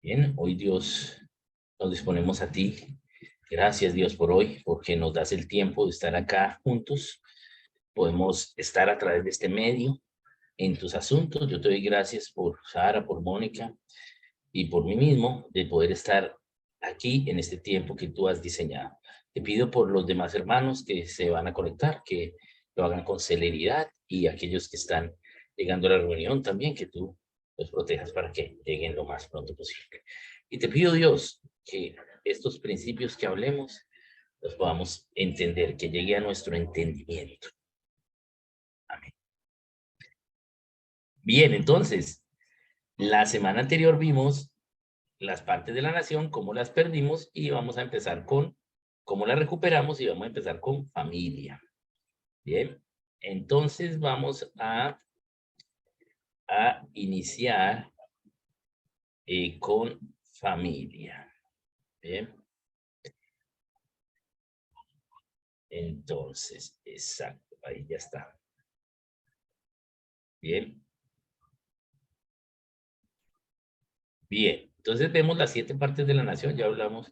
Bien, hoy Dios nos disponemos a ti. Gracias Dios por hoy, porque nos das el tiempo de estar acá juntos. Podemos estar a través de este medio en tus asuntos. Yo te doy gracias por Sara, por Mónica y por mí mismo de poder estar aquí en este tiempo que tú has diseñado. Te pido por los demás hermanos que se van a conectar, que lo hagan con celeridad, y aquellos que están llegando a la reunión también, que tú los protejas para que lleguen lo más pronto posible. Y te pido, Dios, que estos principios que hablemos los podamos entender, que llegue a nuestro entendimiento. Amén. Bien, entonces, la semana anterior vimos las partes de la nación, cómo las perdimos, y vamos a empezar con cómo las recuperamos, y vamos a empezar con familia. Bien, entonces vamos a iniciar con familia. Bien, entonces, exacto, ahí ya está. Bien, bien, entonces vemos las 7 partes de la nación. Ya hablamos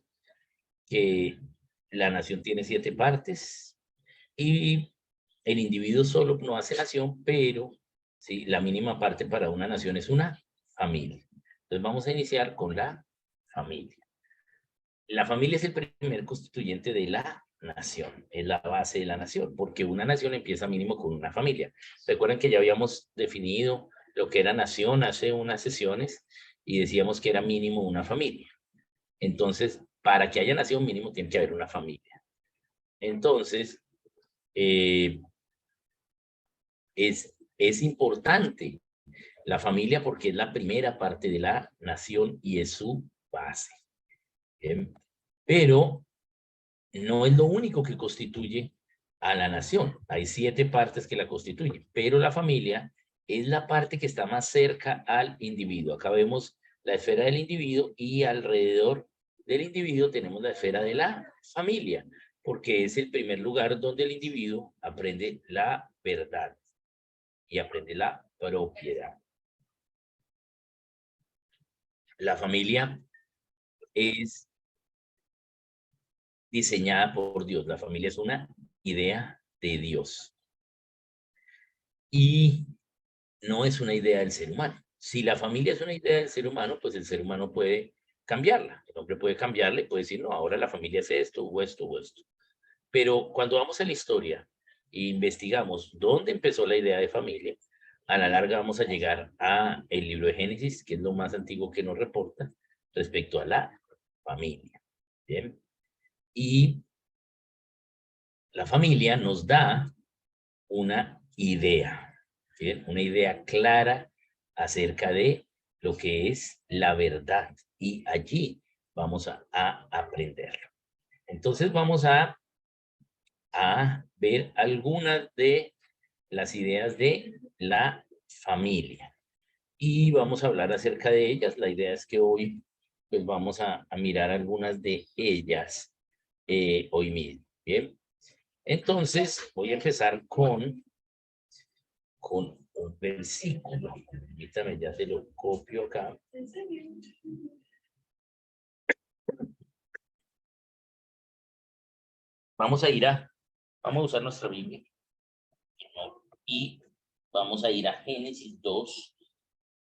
que la nación tiene 7 partes, y el individuo solo no hace nación, pero sí, la mínima parte para una nación es una familia. Entonces vamos a iniciar con la familia. La familia es el primer constituyente de la nación, es la base de la nación, porque una nación empieza mínimo con una familia. Recuerden que ya habíamos definido lo que era nación hace unas sesiones y decíamos que era mínimo una familia. Entonces, para que haya nación mínimo tiene que haber una familia. Entonces, es importante la familia porque es la primera parte de la nación y es su base. ¿Bien? Pero no es lo único que constituye a la nación. Hay 7 partes que la constituyen, pero la familia es la parte que está más cerca al individuo. Acá vemos la esfera del individuo, y alrededor del individuo tenemos la esfera de la familia, porque es el primer lugar donde el individuo aprende la verdad y aprende la propiedad. La familia es diseñada por Dios. La familia es una idea de Dios y no es una idea del ser humano. Si la familia es una idea del ser humano, pues el ser humano puede cambiarla. El hombre puede cambiarla y puede decir, no, ahora la familia es esto o esto o esto. Pero cuando vamos a la historia e investigamos dónde empezó la idea de familia, a la larga vamos a llegar a el libro de Génesis, que es lo más antiguo que nos reporta respecto a la familia. ¿Bien? Y la familia nos da una idea, ¿bien? Una idea clara acerca de lo que es la verdad, y allí vamos a aprenderlo. Entonces vamos a ver algunas de las ideas de la familia y vamos a hablar acerca de ellas. La idea es que hoy pues vamos a mirar algunas de ellas hoy mismo. Bien, entonces voy a empezar con un versículo. Permítame, ya se lo copio acá. Vamos a ir vamos a usar nuestra Biblia y vamos a ir a Génesis 2,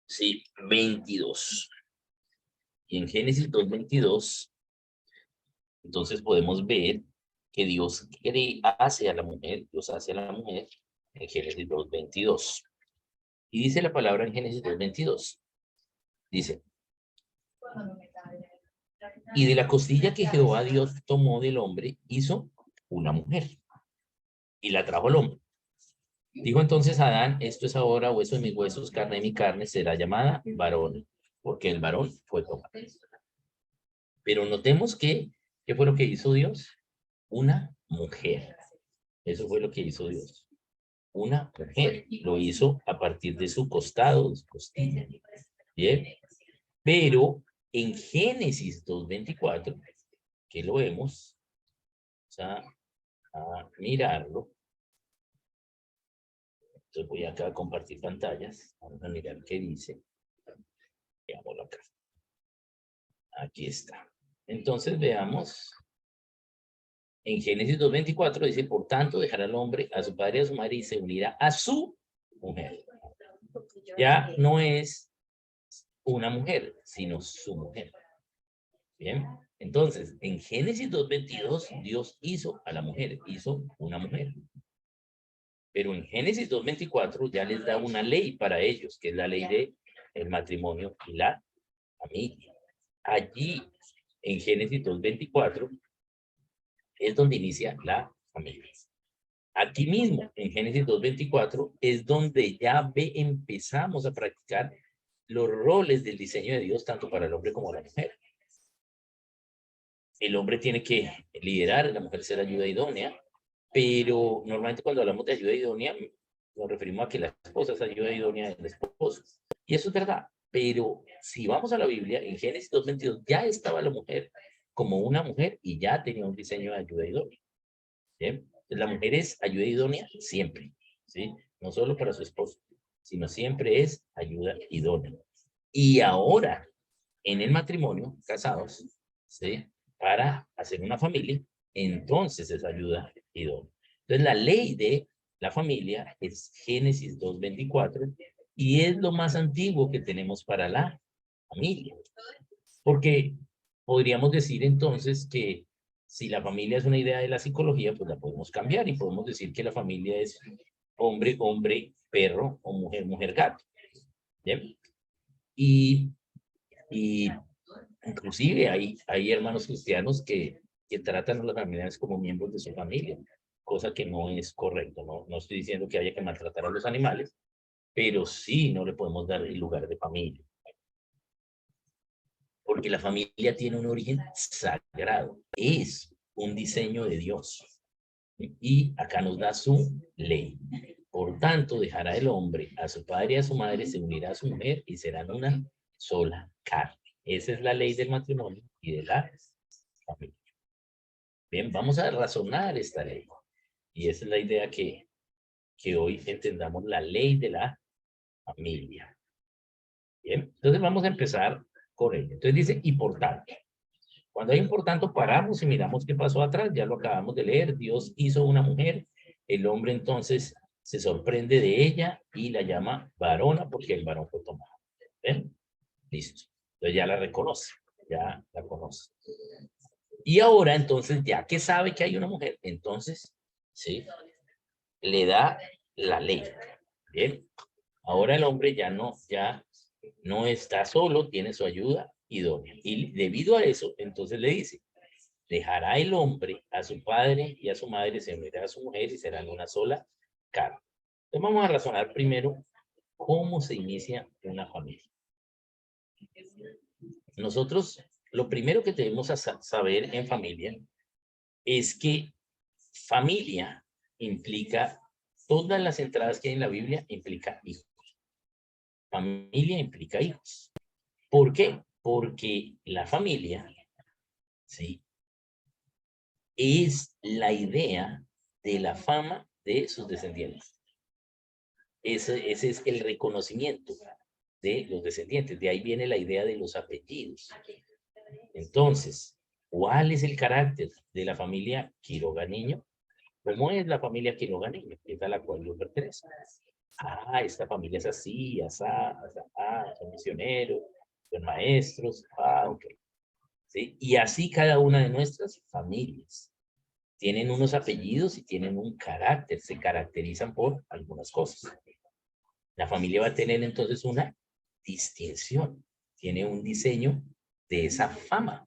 sí, 22. Y en Génesis 2:22, entonces podemos ver que Dios hace a la mujer, Dios hace a la mujer en Génesis 2:22. Y dice la palabra en Génesis 2:22. Dice, y de la costilla que Jehová Dios tomó del hombre, hizo una mujer y la trajo al hombre. Dijo entonces Adán, esto es ahora hueso de mis huesos, carne de mi carne, será llamada varón, porque el varón fue tomado. Pero notemos ¿qué fue lo que hizo Dios? Una mujer. Eso fue lo que hizo Dios. Una mujer. Lo hizo a partir de su costado, de su costilla. Bien. Pero en Génesis 2:24, que lo vemos, vamos a mirarlo. Entonces voy acá a compartir pantallas. Vamos a mirar qué dice. Veámoslo acá. Aquí está. Entonces veamos. En Génesis 2:24 dice, por tanto, dejará al hombre a su padre y a su madre y se unirá a su mujer. Ya no es una mujer, sino su mujer. Bien, entonces, en Génesis 2:22, Dios hizo a la mujer, hizo una mujer. Pero en Génesis 2:24 ya les da una ley para ellos, que es la ley de el matrimonio y la familia. Allí, en Génesis 2:24, es donde inicia la familia. Aquí mismo, en Génesis 2:24, es donde ya empezamos a practicar los roles del diseño de Dios, tanto para el hombre como la mujer. El hombre tiene que liderar, la mujer ser ayuda idónea, pero normalmente cuando hablamos de ayuda idónea, nos referimos a que la esposa es ayuda idónea del esposo. Y eso es verdad, pero si vamos a la Biblia, en Génesis 2:22 ya estaba la mujer como una mujer y ya tenía un diseño de ayuda idónea. ¿Bien? La mujer es ayuda idónea siempre, ¿sí? No solo para su esposo, sino siempre es ayuda idónea. Y ahora, en el matrimonio, casados, ¿sí? Para hacer una familia, entonces es ayuda idónea. Entonces, la ley de la familia es Génesis 2:24 y es lo más antiguo que tenemos para la familia. Porque podríamos decir entonces que si la familia es una idea de la psicología, pues la podemos cambiar y podemos decir que la familia es hombre, hombre, perro o mujer, mujer, gato. ¿Bien? Y inclusive hay hermanos cristianos que tratan a las familias como miembros de su familia, cosa que no es correcto. No estoy diciendo que haya que maltratar a los animales, pero sí no le podemos dar el lugar de familia. Porque la familia tiene un origen sagrado, es un diseño de Dios. Y acá nos da su ley. Por tanto, dejará el hombre a su padre y a su madre, se unirá a su mujer y serán una sola carne. Esa es la ley del matrimonio y de la familia. Bien, vamos a razonar esta ley. Y esa es la idea que hoy entendamos la ley de la familia. Bien, entonces vamos a empezar con ello. Entonces dice, y por tanto. Cuando hay un por tanto, paramos y miramos qué pasó atrás. Ya lo acabamos de leer. Dios hizo una mujer. El hombre entonces se sorprende de ella y la llama varona porque el varón fue tomado. ¿Ven? Listo. Entonces ya la reconoce. Ya la conoce. Y ahora entonces, ya que sabe que hay una mujer, entonces, ¿sí? Le da la ley. Bien. Ahora el hombre ya no está solo, tiene su ayuda idónea. Y debido a eso, entonces le dice, dejará el hombre a su padre y a su madre, se unirá a su mujer y serán una sola carne. Entonces vamos a razonar primero cómo se inicia una familia. Nosotros, lo primero que debemos saber en familia es que familia implica, todas las entradas que hay en la Biblia implica hijos. Familia implica hijos. ¿Por qué? Porque la familia, ¿sí? Es la idea de la fama de sus descendientes. Ese es el reconocimiento de los descendientes. De ahí viene la idea de los apellidos. Entonces, ¿cuál es el carácter de la familia Quiroga Niño? ¿Cómo es la familia Quiroga Niño? Es a la cual yo pertenezco. Ah, esta familia es así, asá, son misioneros, son maestros, ok. ¿Sí? Y así cada una de nuestras familias. Tienen unos apellidos y tienen un carácter, se caracterizan por algunas cosas. La familia va a tener entonces una distinción, tiene un diseño de esa fama.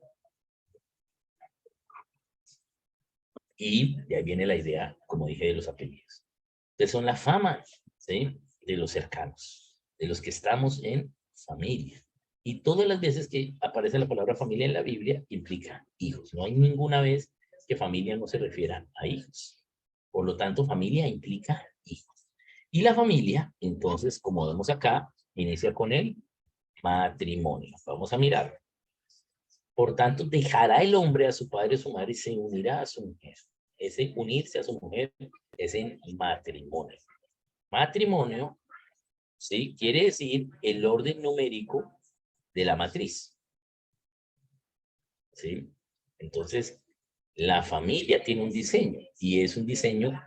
Y de ahí viene la idea, como dije, de los apellidos. Entonces son la fama, ¿sí? De los cercanos, de los que estamos en familia. Y todas las veces que aparece la palabra familia en la Biblia, implica hijos. No hay ninguna vez que familia no se refiera a hijos. Por lo tanto, familia implica hijos. Y la familia, entonces, como vemos acá, inicia con el matrimonio. Vamos a mirar. Por tanto, dejará el hombre a su padre y a su madre y se unirá a su mujer. Ese unirse a su mujer es en matrimonio. Matrimonio, ¿sí? Quiere decir el orden numérico de la matriz. ¿sí? Entonces, la familia tiene un diseño y es un diseño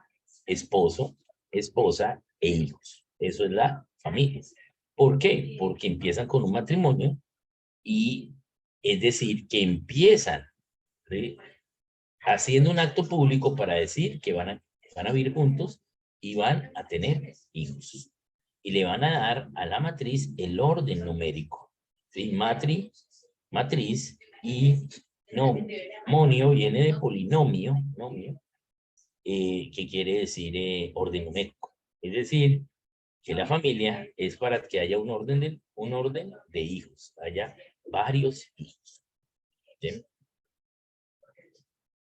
esposo, esposa e hijos. Eso es la familia. ¿Por qué? Porque empiezan con un matrimonio y es decir, que empiezan, ¿sí?, haciendo un acto público para decir que van a vivir juntos y van a tener hijos. Y le van a dar a la matriz el orden numérico. ¿Sí? Matriz y no, monio viene de polinomio, nomio, que quiere decir orden numérico. Es decir, que la familia es para que haya un orden de hijos, haya varios hijos. ¿Sí?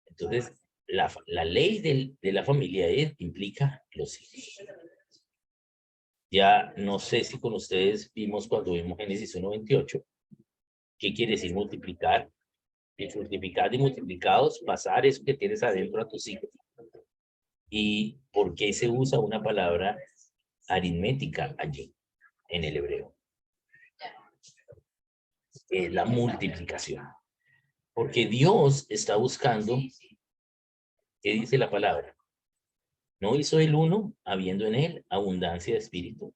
Entonces, la ley de la familia implica los hijos. Ya no sé si con ustedes vimos cuando vimos Génesis 1:28, ¿qué quiere decir multiplicar? Y multiplicar y multiplicados, pasar eso que tienes adentro a tus hijos. ¿Y por qué se usa una palabra aritmética allí, en el hebreo? Es la multiplicación. Porque Dios está buscando, ¿qué dice la palabra? ¿No hizo el uno, habiendo en él abundancia de espíritu?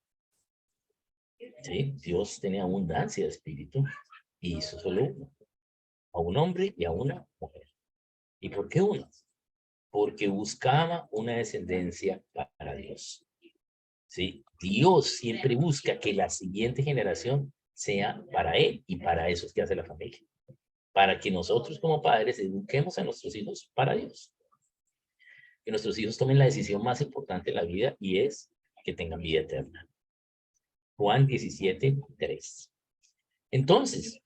Sí, Dios tiene abundancia de espíritu y hizo solo uno, a un hombre y a una mujer. ¿Y por qué uno? Porque buscaba una descendencia para Dios. ¿Sí? Dios siempre busca que la siguiente generación sea para Él y para eso es que hace la familia. Para que nosotros como padres eduquemos a nuestros hijos para Dios. Que nuestros hijos tomen la decisión más importante de la vida y es que tengan vida eterna. Juan 17:3. Entonces,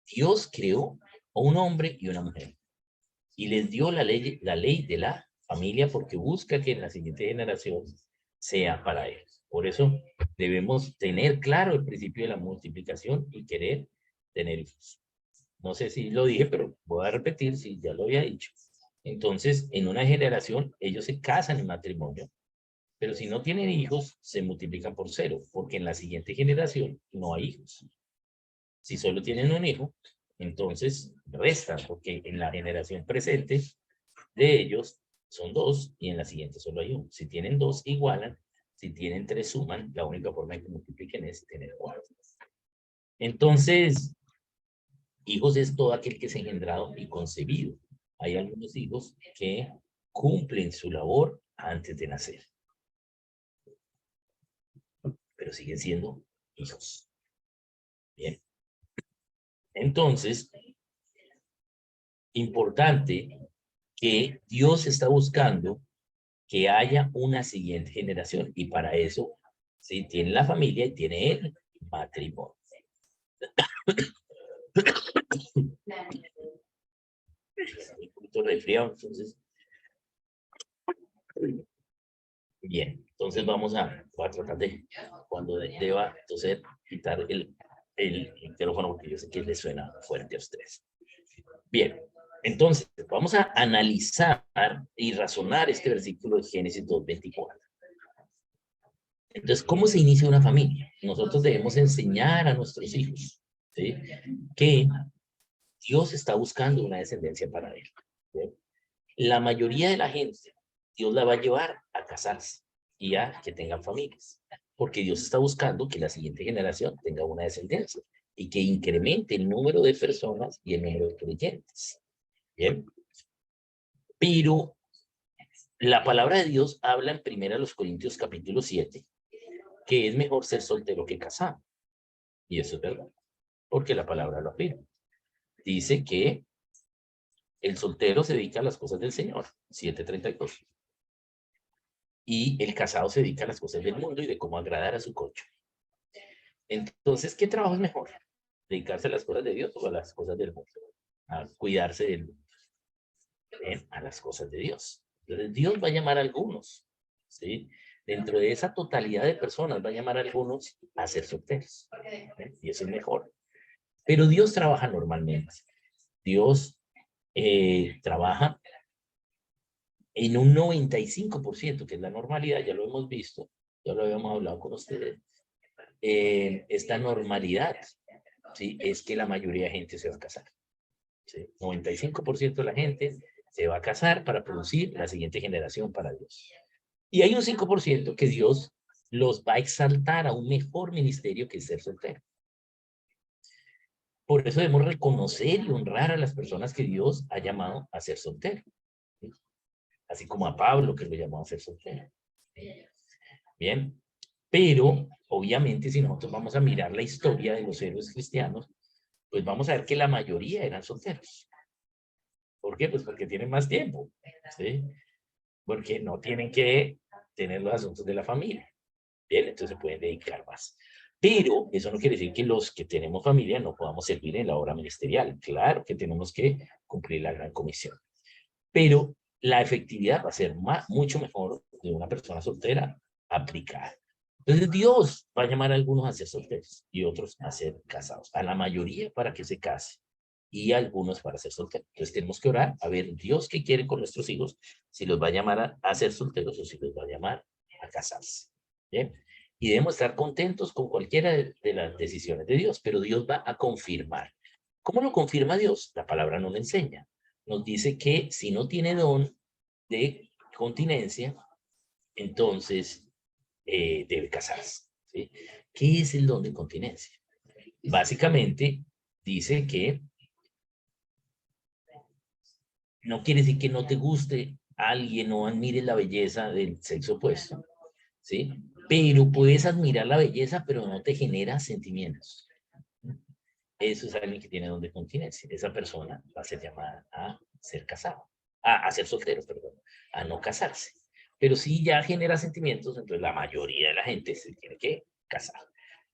Dios creó a un hombre y una mujer y les dio la ley de la familia porque busca que en la siguiente generación sea para él. Por eso debemos tener claro el principio de la multiplicación y querer tener hijos. No sé si lo dije, pero voy a repetir si ya lo había dicho. Entonces, en una generación, ellos se casan en matrimonio, pero si no tienen hijos, se multiplican por 0, porque en la siguiente generación no hay hijos. Si solo tienen un hijo, entonces restan, porque en la generación presente de ellos son 2 y en la siguiente solo hay 1. Si tienen 2, igualan. Si tienen 3, suman. La única forma de que multipliquen es tener 4. Entonces, hijos es todo aquel que es engendrado y concebido. Hay algunos hijos que cumplen su labor antes de nacer, pero siguen siendo hijos. Bien. Entonces, importante que Dios está buscando que haya una siguiente generación y para eso, sí, tiene la familia y tiene el matrimonio. Un poquito resfriado, entonces. Bien, entonces voy a tratar de, cuando deba toser, quitar el micrófono porque yo sé que le suena fuerte a ustedes. Bien, entonces vamos a analizar y razonar este versículo de Génesis 2:24. Entonces, ¿cómo se inicia una familia? Nosotros debemos enseñar a nuestros hijos, ¿sí?, que Dios está buscando una descendencia para él. ¿Sí? La mayoría de la gente, Dios la va a llevar a casarse y a que tengan familias, porque Dios está buscando que la siguiente generación tenga una descendencia y que incremente el número de personas y el número de creyentes. Bien, pero la palabra de Dios habla en 1 Corintios capítulo 7, que es mejor ser soltero que casado. Y eso es verdad, porque la palabra lo afirma. Dice que el soltero se dedica a las cosas del Señor, 7:32. Y el casado se dedica a las cosas del mundo y de cómo agradar a su coche. Entonces, ¿qué trabajo es mejor? ¿Dedicarse a las cosas de Dios o a las cosas del mundo? A cuidarse del mundo. A las cosas de Dios. Entonces, Dios va a llamar a algunos, ¿sí? Dentro de esa totalidad de personas va a llamar a algunos a ser solteros. Y eso es mejor. Pero Dios trabaja normalmente. Dios trabaja en un 95%, que es la normalidad, ya lo hemos visto, ya lo habíamos hablado con ustedes, esta normalidad ¿sí? Es que la mayoría de gente se va a casar. ¿Sí? 95% de la gente se va a casar para producir la siguiente generación para Dios. Y hay un 5% que Dios los va a exaltar a un mejor ministerio que ser soltero. Por eso debemos reconocer y honrar a las personas que Dios ha llamado a ser soltero. ¿Sí? Así como a Pablo, que lo llamó a ser soltero. Bien, pero obviamente si nosotros vamos a mirar la historia de los héroes cristianos, pues vamos a ver que la mayoría eran solteros. ¿Por qué? Pues porque tienen más tiempo, ¿sí? Porque no tienen que tener los asuntos de la familia. Bien, entonces se pueden dedicar más. Pero eso no quiere decir que los que tenemos familia no podamos servir en la obra ministerial. Claro que tenemos que cumplir la gran comisión. Pero la efectividad va a ser mucho mejor de una persona soltera aplicada. Entonces Dios va a llamar a algunos a ser solteros y otros a ser casados. A la mayoría para que se case y a algunos para ser solteros. Entonces tenemos que orar a ver Dios qué quiere con nuestros hijos, si los va a llamar a ser solteros o si los va a llamar a casarse. ¿Bien? Y debemos estar contentos con cualquiera de las decisiones de Dios, pero Dios va a confirmar. ¿Cómo lo confirma Dios? La palabra nos lo enseña. Nos dice que si no tiene don de continencia, entonces debe casarse. ¿Sí? ¿Qué es el don de continencia? Básicamente dice que no quiere decir que no te guste alguien o admires la belleza del sexo opuesto, ¿sí? Pero puedes admirar la belleza, pero no te genera sentimientos. Eso es alguien que tiene don de continencia. Esa persona va a ser llamada a ser casado, a ser soltero, perdón, a no casarse. Pero si ya genera sentimientos, entonces la mayoría de la gente se tiene que casar.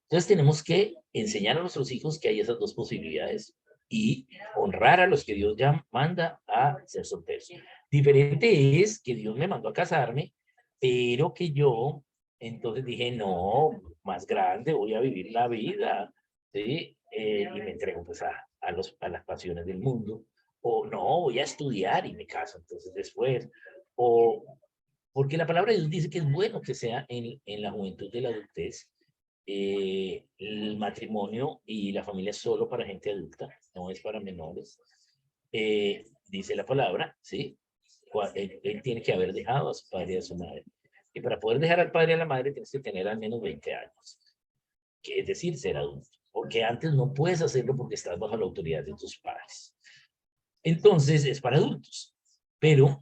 Entonces tenemos que enseñar a nuestros hijos que hay esas dos posibilidades y honrar a los que Dios ya manda a ser solteros. Diferente es que Dios me mandó a casarme, pero que yo entonces dije, no, más grande, voy a vivir la vida, ¿sí? Y me entrego pues a las pasiones del mundo. O no, voy a estudiar y me caso entonces después. O porque la palabra de Dios dice que es bueno que sea en la juventud de la adultez el matrimonio y la familia es solo para gente adulta, no es para menores. Dice la palabra, ¿sí? Él tiene que haber dejado a su padre y a su madre. Y para poder dejar al padre y a la madre tienes que tener al menos 20 años, que es decir, ser adulto. Porque antes no puedes hacerlo porque estás bajo la autoridad de tus padres. Entonces es para adultos. Pero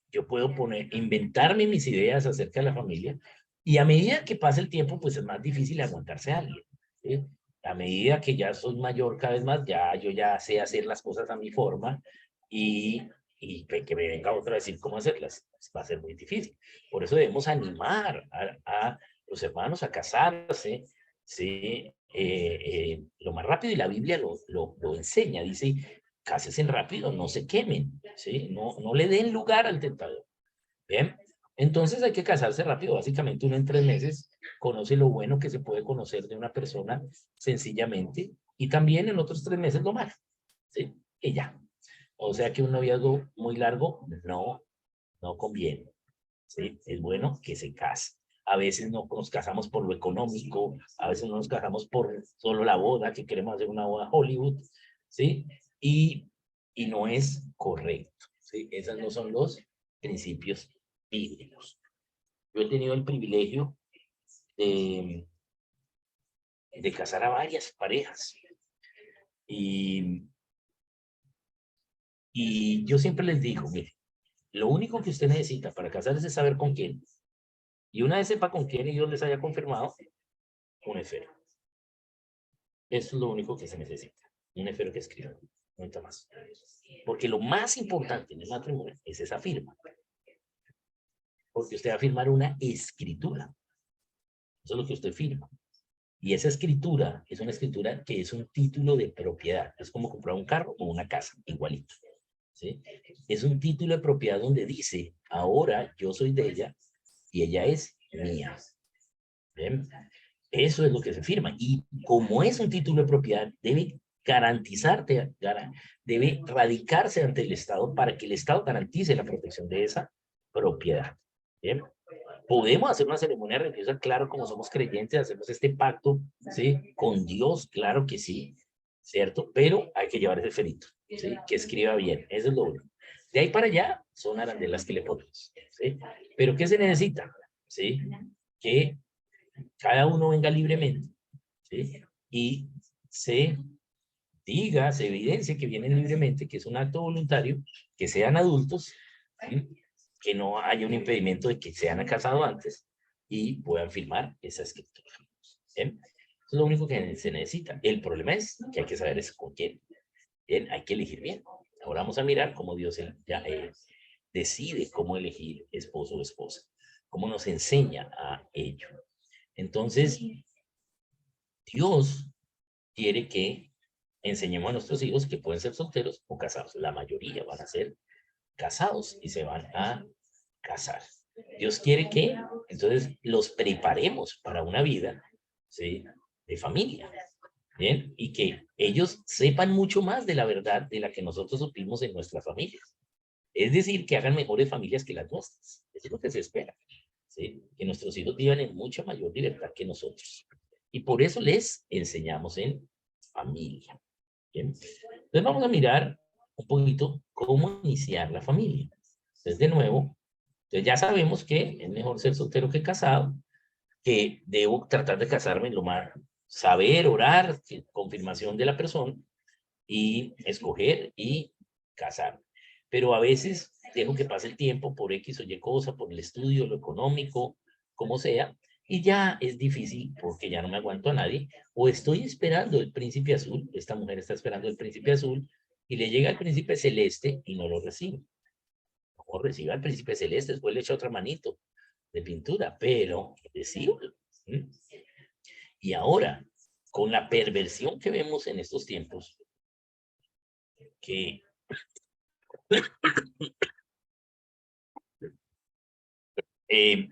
yo puedo inventarme mis ideas acerca de la familia y a medida que pasa el tiempo, pues es más difícil aguantarse a alguien. ¿Sí? A medida que ya soy mayor cada vez más, yo ya sé hacer las cosas a mi forma y que me venga otro a decir cómo hacerlas, va a ser muy difícil. Por eso debemos animar a los hermanos a casarse, ¿sí? Lo más rápido, y la Biblia lo enseña, dice, cásense rápido, no se quemen, ¿sí? No le den lugar al tentador. Bien, entonces hay que casarse rápido, básicamente uno en 3 meses conoce lo bueno que se puede conocer de una persona sencillamente y también en otros 3 meses lo malo, ¿sí? Y ya. O sea que un noviazgo muy largo no conviene, ¿sí? Es bueno que se case. A veces no nos casamos por lo económico, a veces no nos casamos por solo la boda, que queremos hacer una boda Hollywood, ¿sí? Y no es correcto, ¿sí? Esos no son los principios bíblicos. Yo he tenido el privilegio de, de casar a varias parejas y yo siempre les digo, mire, lo único que usted necesita para casarse es saber con quién. Y una vez sepa con quién y Dios les haya confirmado, un esfero. Eso es lo único que se necesita. Un esfero que escriba, no más. Porque lo más importante en el matrimonio es esa firma. Porque usted va a firmar una escritura. Eso es lo que usted firma. Y esa escritura es una escritura que es un título de propiedad. Es como comprar un carro o una casa, igualito. ¿Sí? Es un título de propiedad donde dice, ahora yo soy de ella y ella es mía. ¿Ven? Eso es lo que se firma. Y como es un título de propiedad, debe debe radicarse ante el Estado para que el Estado garantice la protección de esa propiedad. ¿Bien? Podemos hacer una ceremonia religiosa, claro, como somos creyentes, hacemos este pacto, ¿sí? Con Dios, claro que sí, ¿cierto? Pero hay que llevar ese ferito, ¿sí? Que escriba bien, eso es lo único. De ahí para allá son arandelas que le ponemos, ¿sí? Pero ¿qué se necesita? ¿Sí? Que cada uno venga libremente, ¿sí? Y se diga, se evidencie que vienen libremente, que es un acto voluntario, que sean adultos, ¿sí? Que no haya un impedimento de que se hayan casado antes y puedan firmar esa escritura. ¿Bien? Eso es lo único que se necesita. El problema es que hay que saber eso con quién. Bien, hay que elegir bien. Ahora vamos a mirar cómo Dios ya, decide cómo elegir esposo o esposa, cómo nos enseña a ello. Entonces, Dios quiere que enseñemos a nuestros hijos que pueden ser solteros o casados. La mayoría van a ser casados y se van a casar. Dios quiere que entonces los preparemos para una vida, ¿sí? De familia, ¿bien? Y que ellos sepan mucho más de la verdad de la que nosotros supimos en nuestras familias. Es decir, que hagan mejores familias que las nuestras. Eso es lo que se espera, ¿sí? Que nuestros hijos vivan en mucha mayor libertad que nosotros. Y por eso les enseñamos en familia. ¿Bien? Entonces vamos a mirar un poquito cómo iniciar la familia. Entonces, de nuevo, entonces ya sabemos que es mejor ser soltero que casado, que debo tratar de casarme lo más, saber, orar, confirmación de la persona, y escoger y casar. Pero a veces dejo que pase el tiempo por X o Y cosa, por el estudio, lo económico, como sea, y ya es difícil porque ya no me aguanto a nadie, o estoy esperando el príncipe azul, esta mujer está esperando el príncipe azul, y le llega el príncipe celeste y no lo recibe. O recibe al príncipe celeste, después le echa otra manito de pintura, pero recibe. Y ahora, con la perversión que vemos en estos tiempos, que eh,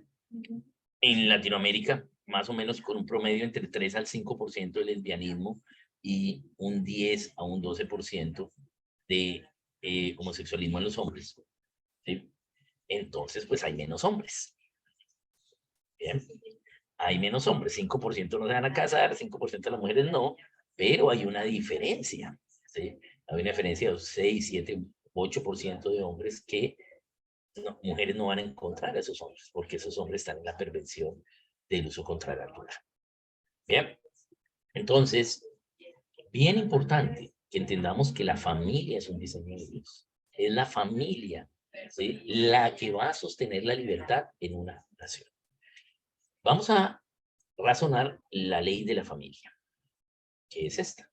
en Latinoamérica, más o menos con un promedio entre 3 al 5% de lesbianismo y un 10 a un 12% de homosexualismo en los hombres, ¿sí? Entonces, pues hay menos hombres. ¿Bien? Hay menos hombres, 5% no se van a casar, 5% de las mujeres no, pero hay una diferencia, ¿sí? Hay una diferencia de 6, 7, 8% de hombres que no, mujeres no van a encontrar a esos hombres, porque esos hombres están en la perversión del uso contra la altura. Bien, entonces, bien importante que entendamos que la familia es un diseño de Dios. Es la familia, ¿sí? La que va a sostener la libertad en una nación. Vamos a razonar la ley de la familia, que es esta.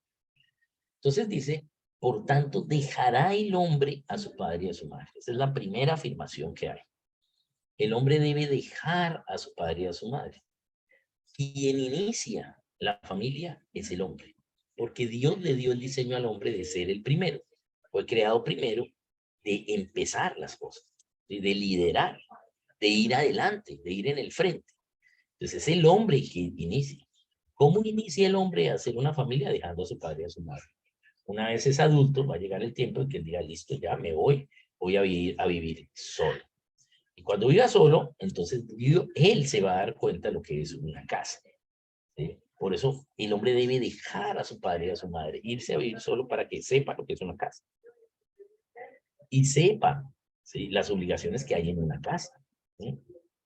Entonces dice, por tanto, dejará el hombre a su padre y a su madre. Esa es la primera afirmación que hay. El hombre debe dejar a su padre y a su madre. Quien inicia la familia es el hombre, porque Dios le dio el diseño al hombre de ser el primero. Fue creado primero de empezar las cosas, de liderar, de ir adelante, de ir en el frente. Entonces es el hombre que inicia. ¿Cómo inicia el hombre a hacer una familia? Dejando a su padre y a su madre. Una vez es adulto, va a llegar el tiempo en que él diga, listo, ya me voy a vivir solo. Y cuando viva solo, entonces él se va a dar cuenta de lo que es una casa. ¿Sí? Por eso el hombre debe dejar a su padre y a su madre, irse a vivir solo para que sepa lo que es una casa. Y sepa, ¿sí? Las obligaciones que hay en una casa. ¿Sí?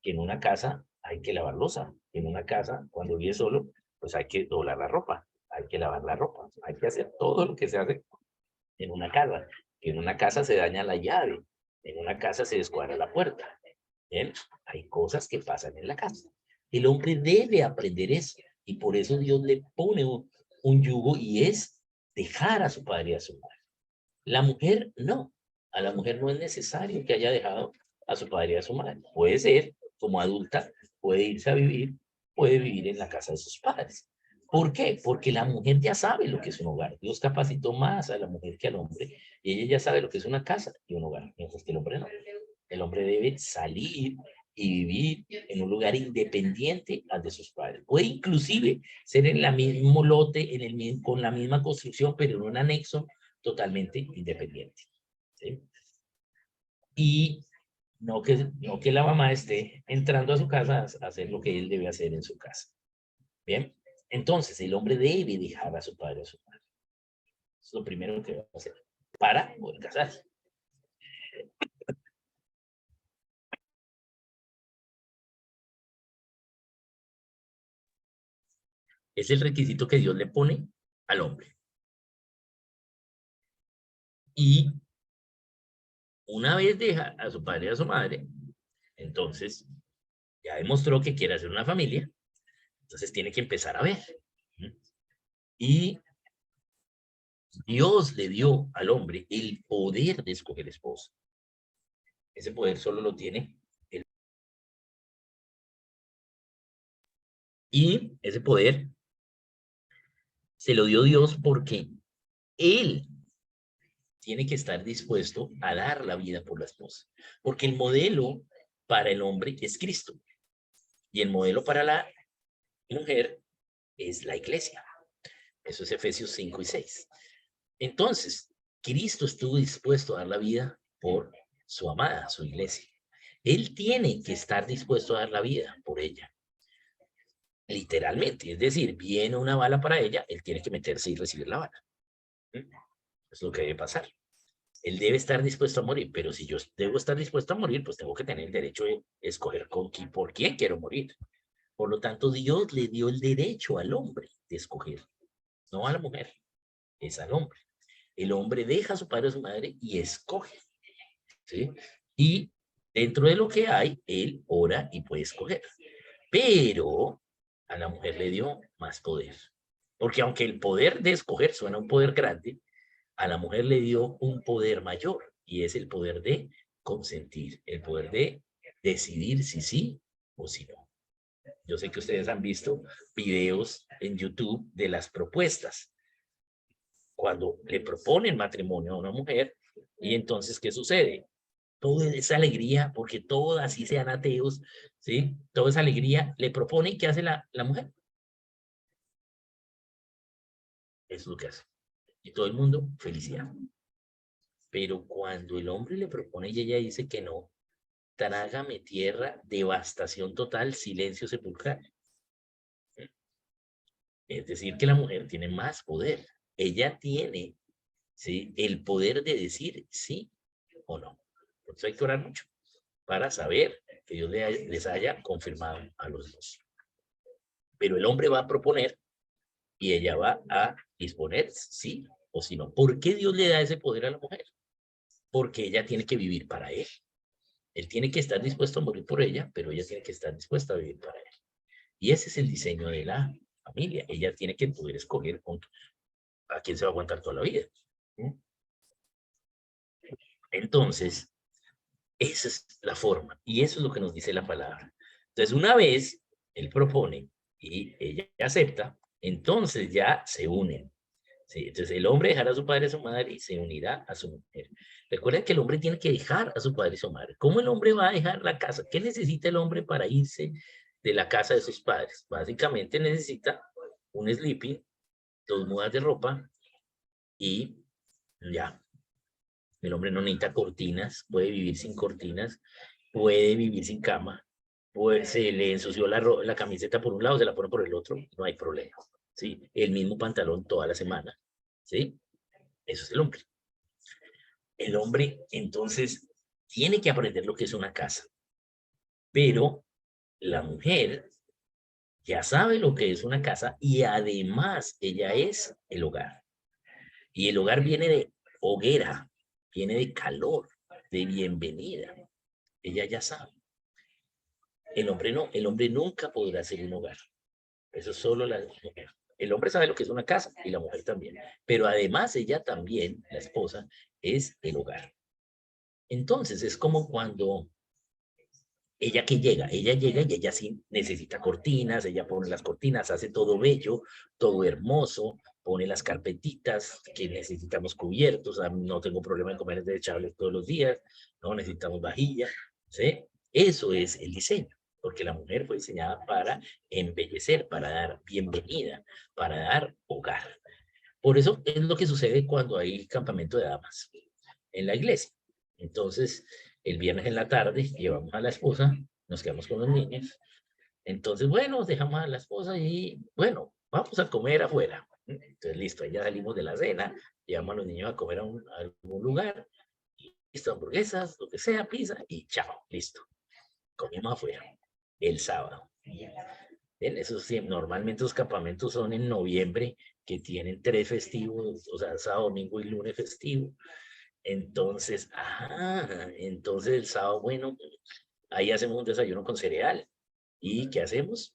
Que en una casa hay que lavar loza. En una casa, cuando vive solo, pues hay que doblar la ropa, hay que lavar la ropa, hay que hacer todo lo que se hace en una casa. En una casa se daña la llave, en una casa se descuadra la puerta. ¿Bien? Hay cosas que pasan en la casa. El hombre debe aprender eso y por eso Dios le pone un yugo y es dejar a su padre y a su madre. La mujer no. A la mujer no es necesario que haya dejado a su padre y a su madre. Puede ser, como adulta, puede irse a vivir, puede vivir en la casa de sus padres. ¿Por qué? Porque la mujer ya sabe lo que es un hogar. Dios capacitó más a la mujer que al hombre y ella ya sabe lo que es una casa y un hogar, mientras que el hombre no. El hombre debe salir y vivir en un lugar independiente al de sus padres. Puede inclusive ser en el mismo lote, con la misma construcción, pero en un anexo totalmente independiente. ¿Sí? Y no que la mamá esté entrando a su casa a hacer lo que él debe hacer en su casa. Bien, entonces el hombre debe dejar a su padre y a su madre. Es lo primero que va a hacer para poder casarse. Es el requisito que Dios le pone al hombre. Y una vez deja a su padre y a su madre, entonces ya demostró que quiere hacer una familia, entonces tiene que empezar a ver. Y Dios le dio al hombre el poder de escoger esposa. Ese poder solo lo tiene él. Y ese poder se lo dio Dios porque él tiene que estar dispuesto a dar la vida por la esposa. Porque el modelo para el hombre es Cristo. Y el modelo para la mujer es la iglesia. Eso es Efesios 5 y 6. Entonces, Cristo estuvo dispuesto a dar la vida por su amada, su iglesia. Él tiene que estar dispuesto a dar la vida por ella. Literalmente, es decir, viene una bala para ella, él tiene que meterse y recibir la bala. Es lo que debe pasar. Él debe estar dispuesto a morir, pero si yo debo estar dispuesto a morir, pues tengo que tener el derecho de escoger por quién quiero morir. Por lo tanto, Dios le dio el derecho al hombre de escoger, no a la mujer, es al hombre. El hombre deja a su padre y a su madre y escoge, ¿sí? Y dentro de lo que hay, él ora y puede escoger. Pero a la mujer le dio más poder. Porque aunque el poder de escoger suena un poder grande, a la mujer le dio un poder mayor y es el poder de consentir, el poder de decidir si sí o si no. Yo sé que ustedes han visto videos en YouTube de las propuestas. Cuando le proponen matrimonio a una mujer, y entonces, ¿qué sucede? Toda esa alegría, porque todos así sean ateos, ¿sí? Toda esa alegría le propone, ¿qué hace la mujer? Eso es lo que hace. Y todo el mundo, felicidad. Pero cuando el hombre le propone y ella dice que no, trágame tierra, devastación total, silencio sepulcral. Es decir, que la mujer tiene más poder. Ella tiene, ¿sí?, el poder de decir sí o no. Por eso hay que orar mucho para saber que Dios les haya confirmado a los dos. Pero el hombre va a proponer y ella va a disponer sí o si no. ¿Por qué Dios le da ese poder a la mujer? Porque ella tiene que vivir para él. Él tiene que estar dispuesto a morir por ella, pero ella tiene que estar dispuesta a vivir para él. Y ese es el diseño de la familia. Ella tiene que poder escoger a quién se va a aguantar toda la vida. Entonces, esa es la forma. Y eso es lo que nos dice la palabra. Entonces, una vez él propone y ella acepta, entonces ya se unen. Sí, entonces el hombre dejará a su padre y a su madre y se unirá a su mujer. Recuerden que el hombre tiene que dejar a su padre y a su madre. ¿Cómo el hombre va a dejar la casa? ¿Qué necesita el hombre para irse de la casa de sus padres? Básicamente necesita un sleeping, 2 mudas de ropa y ya. El hombre no necesita cortinas, puede vivir sin cortinas, puede vivir sin cama, pues se le ensució la camiseta por un lado, se la pone por el otro, no hay problema. ¿Sí? El mismo pantalón toda la semana. ¿Sí? Eso es el hombre. El hombre, entonces, tiene que aprender lo que es una casa. Pero la mujer ya sabe lo que es una casa y además ella es el hogar. Y el hogar viene de hoguera, viene de calor, de bienvenida. Ella ya sabe. El hombre no, el hombre nunca podrá ser un hogar. Eso es solo la mujer. El hombre sabe lo que es una casa y la mujer también. Pero además ella también, la esposa, es el hogar. Entonces es como cuando ella llega y ella sí necesita cortinas, ella pone las cortinas, hace todo bello, todo hermoso, pone las carpetitas que necesitamos cubiertos, no tengo problema en comer desechables todos los días, no necesitamos vajilla, ¿sí? Eso es el diseño, porque la mujer fue diseñada para embellecer, para dar bienvenida, para dar hogar. Por eso es lo que sucede cuando hay campamento de damas en la iglesia. Entonces, El viernes en la tarde llevamos a la esposa, nos quedamos con los niños. Entonces, bueno, dejamos a la esposa y, bueno, vamos a comer afuera. Entonces, listo, ya salimos de la cena, llevamos a los niños a comer a algún lugar, listo, hamburguesas, lo que sea, pizza, y chao, listo. Comimos afuera, el sábado. Bien, esos sí, normalmente los campamentos son en noviembre, que tienen 3 festivos, o sea, sábado, domingo y lunes festivo. Entonces, entonces el sábado, bueno, ahí hacemos un desayuno con cereal. ¿Y qué hacemos?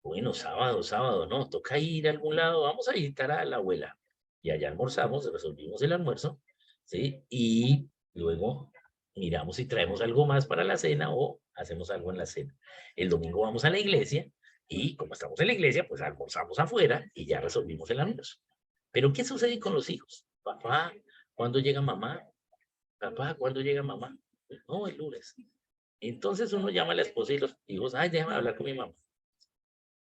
Bueno, sábado, no, toca ir a algún lado, vamos a visitar a la abuela. Y allá almorzamos, resolvimos el almuerzo, ¿sí? Y luego miramos si traemos algo más para la cena o hacemos algo en la cena. El domingo vamos a la iglesia y como estamos en la iglesia, pues almorzamos afuera y ya resolvimos el almuerzo. Pero ¿qué sucede con los hijos? Papá, ¿cuándo llega mamá? Papá, ¿cuándo llega mamá? No, el lunes. Entonces uno llama a la esposa y los hijos, ay, déjame hablar con mi mamá.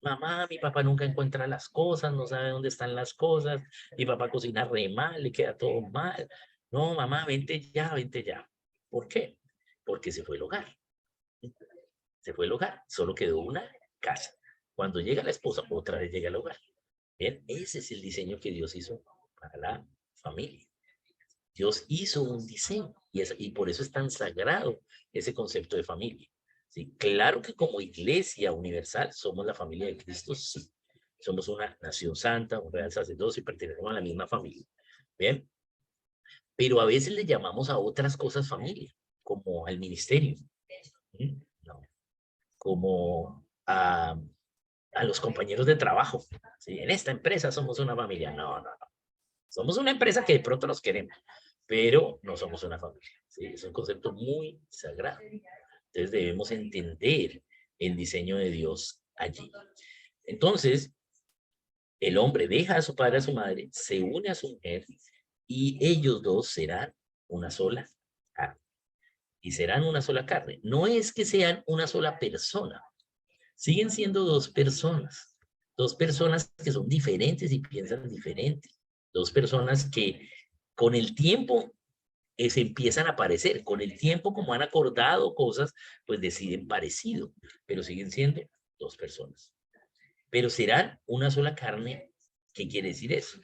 Mamá, mi papá nunca encuentra las cosas, no sabe dónde están las cosas, mi papá cocina re mal, le queda todo mal. No, mamá, vente ya, vente ya. ¿Por qué? Porque se fue el hogar. Se fue el hogar, solo quedó una casa. Cuando llega la esposa, otra vez llega al hogar. Bien, ese es el diseño que Dios hizo para la familia. Dios hizo un diseño y por eso es tan sagrado ese concepto de familia. ¿Sí? Claro que como iglesia universal somos la familia de Cristo, sí. Somos una nación santa, un real sacerdocio y pertenecemos a la misma familia. Bien, pero a veces le llamamos a otras cosas familia, como al ministerio, ¿sí? No, como a los compañeros de trabajo. ¿Sí? En esta empresa somos una familia. No, no, no. Somos una empresa que de pronto nos queremos, pero no somos una familia. ¿Sí? Es un concepto muy sagrado. Entonces debemos entender el diseño de Dios allí. Entonces, el hombre deja a su padre, a su madre, se une a su mujer y ellos dos serán una sola carne. Y serán una sola carne. No es que sean una sola persona, siguen siendo dos personas que son diferentes y piensan diferente, dos personas que con el tiempo se empiezan a parecer, con el tiempo como han acordado cosas, pues deciden parecido, pero siguen siendo dos personas. Pero serán una sola carne. ¿Qué quiere decir eso?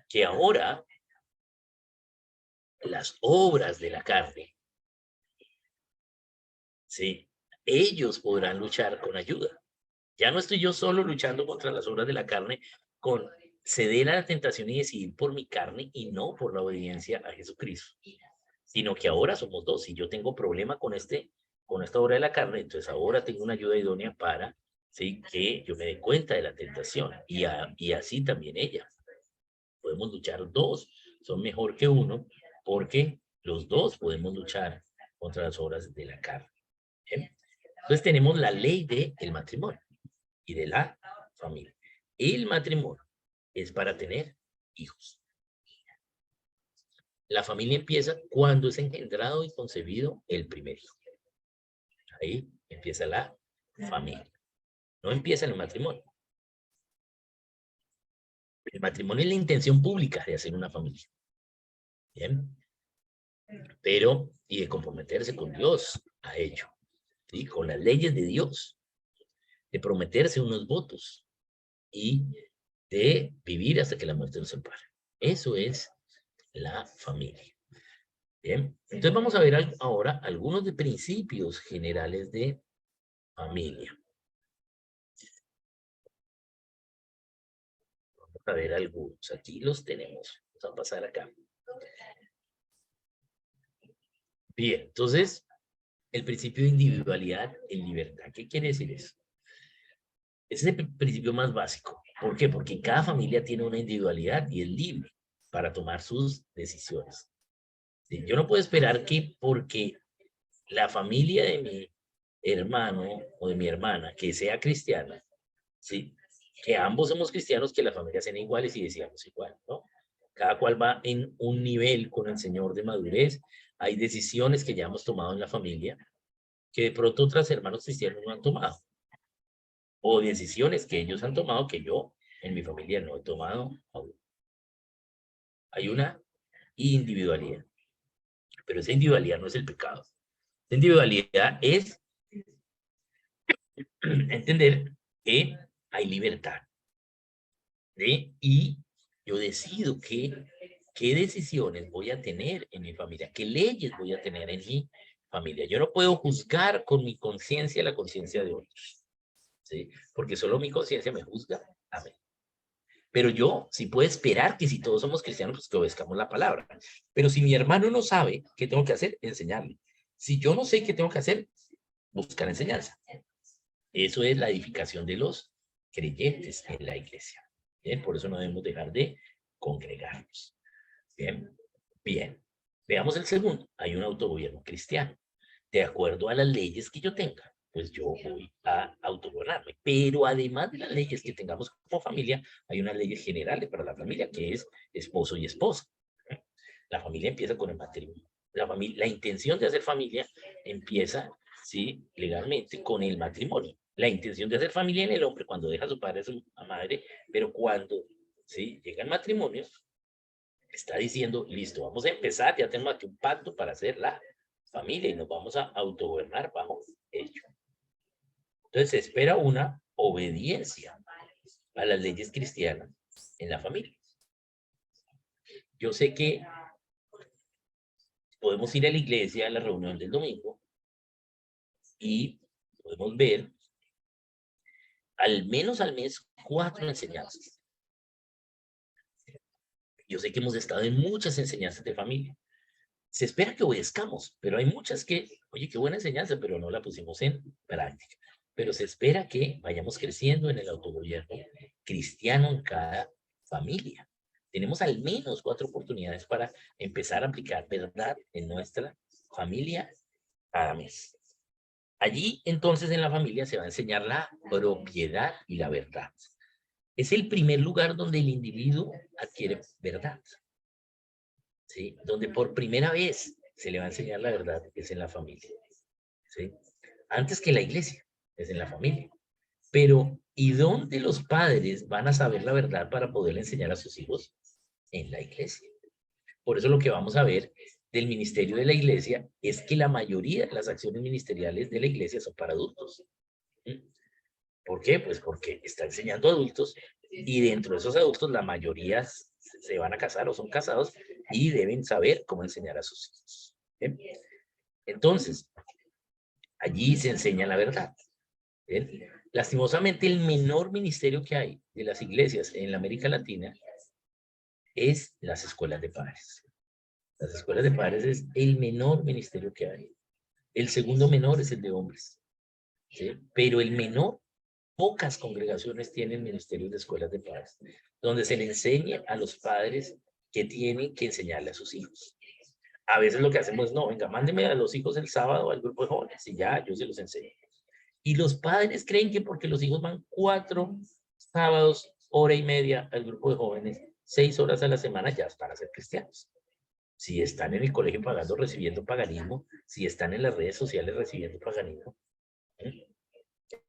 Que ahora las obras de la carne, ¿sí? Ellos podrán luchar con ayuda. Ya no estoy yo solo luchando contra las obras de la carne, con ceder a la tentación y decidir por mi carne y no por la obediencia a Jesucristo, sino que ahora somos dos. Si yo tengo problema con esta obra de la carne, entonces ahora tengo una ayuda idónea para, ¿sí? Que yo me dé cuenta de la tentación y así también ella. Podemos luchar dos, son mejor que uno, porque los dos podemos luchar contra las obras de la carne. ¿Bien? Entonces tenemos la ley del matrimonio y de la familia. El matrimonio es para tener hijos. La familia empieza cuando es engendrado y concebido el primer hijo. Ahí empieza la familia. No empieza en el matrimonio. El matrimonio es la intención pública de hacer una familia. ¿Bien? Pero, y de comprometerse con Dios a ello. ¿Sí? Con las leyes de Dios. De prometerse unos votos. Y de vivir hasta que la muerte nos separe. Eso es la familia. Bien, entonces vamos a ver ahora algunos de principios generales de familia. Vamos a ver algunos. Aquí los tenemos. Vamos a pasar acá. Bien, entonces, el principio de individualidad en libertad. ¿Qué quiere decir eso? Ese es el principio más básico. ¿Por qué? Porque cada familia tiene una individualidad y es libre para tomar sus decisiones. ¿Sí? Yo no puedo esperar que porque la familia de mi hermano o de mi hermana que sea cristiana, ¿sí? Que ambos somos cristianos, que las familias sean iguales y decíamos igual, ¿no? Cada cual va en un nivel con el Señor de madurez. Hay decisiones que ya hemos tomado en la familia que de pronto otros hermanos cristianos no han tomado. O decisiones que ellos han tomado que yo en mi familia no he tomado aún. Hay una individualidad. Pero esa individualidad no es el pecado. La individualidad es entender que hay libertad, ¿sí? Y yo decido qué decisiones voy a tener en mi familia, qué leyes voy a tener en mi familia. Yo no puedo juzgar con mi conciencia la conciencia de otros, ¿sí? Porque solo mi conciencia me juzga a mí. Pero yo sí puedo esperar que si todos somos cristianos, pues que obedezcamos la palabra. Pero si mi hermano no sabe qué tengo que hacer, enseñarle. Si yo no sé qué tengo que hacer, buscar enseñanza. Eso es la edificación de los creyentes en la iglesia. Bien, por eso no debemos dejar de congregarnos. Bien, bien. Veamos el segundo. Hay un autogobierno cristiano. De acuerdo a las leyes que yo tenga, pues yo voy a autogobernarme. Pero además de las leyes que tengamos como familia, hay unas leyes generales para la familia, que es esposo y esposa. La familia empieza con el matrimonio. La intención de hacer familia empieza, ¿sí? Legalmente con el matrimonio. La intención de hacer familia en el hombre cuando deja a su padre, a su madre, pero cuando, ¿sí? Llega el matrimonio, está diciendo, listo, vamos a empezar, ya tenemos aquí un pacto para hacer la familia y nos vamos a autogobernar bajo ello. Entonces se espera una obediencia a las leyes cristianas en la familia. Yo sé que podemos ir a la iglesia a la reunión del domingo y podemos ver al menos al mes 4 enseñanzas. Yo sé que hemos estado en muchas enseñanzas de familia. Se espera que obedezcamos, pero hay muchas que, oye, qué buena enseñanza, pero no la pusimos en práctica. Pero se espera que vayamos creciendo en el autogobierno cristiano en cada familia. Tenemos al menos 4 oportunidades para empezar a aplicar verdad en nuestra familia cada mes. Allí, entonces, en la familia se va a enseñar la propiedad y la verdad. Es el primer lugar donde el individuo adquiere verdad, ¿sí? Donde por primera vez se le va a enseñar la verdad es en la familia, ¿sí? Antes que en la iglesia, es en la familia. Pero, ¿y dónde los padres van a saber la verdad para poder enseñar a sus hijos? En la iglesia. Por eso lo que vamos a ver del ministerio de la iglesia es que la mayoría de las acciones ministeriales de la iglesia son para adultos. ¿Sí? ¿Por qué? Pues porque está enseñando a adultos y dentro de esos adultos la mayoría se van a casar o son casados y deben saber cómo enseñar a sus hijos. ¿Bien? Entonces, allí se enseña la verdad. ¿Bien? Lastimosamente, el menor ministerio que hay de las iglesias en la América Latina es las escuelas de padres. Las escuelas de padres es el menor ministerio que hay. El segundo menor es el de hombres. ¿Sí? Pero el menor, pocas congregaciones tienen ministerios de escuelas de padres, donde se le enseña a los padres que tienen que enseñarle a sus hijos. A veces lo que hacemos es, no, venga, mándeme a los hijos el sábado al grupo de jóvenes y ya, yo se los enseño. Y los padres creen que porque los hijos van 4 sábados, hora y media al grupo de jóvenes, 6 horas a la semana, ya van a ser cristianos. Si están en el colegio pagando, recibiendo paganismo, si están en las redes sociales recibiendo paganismo, ¿eh?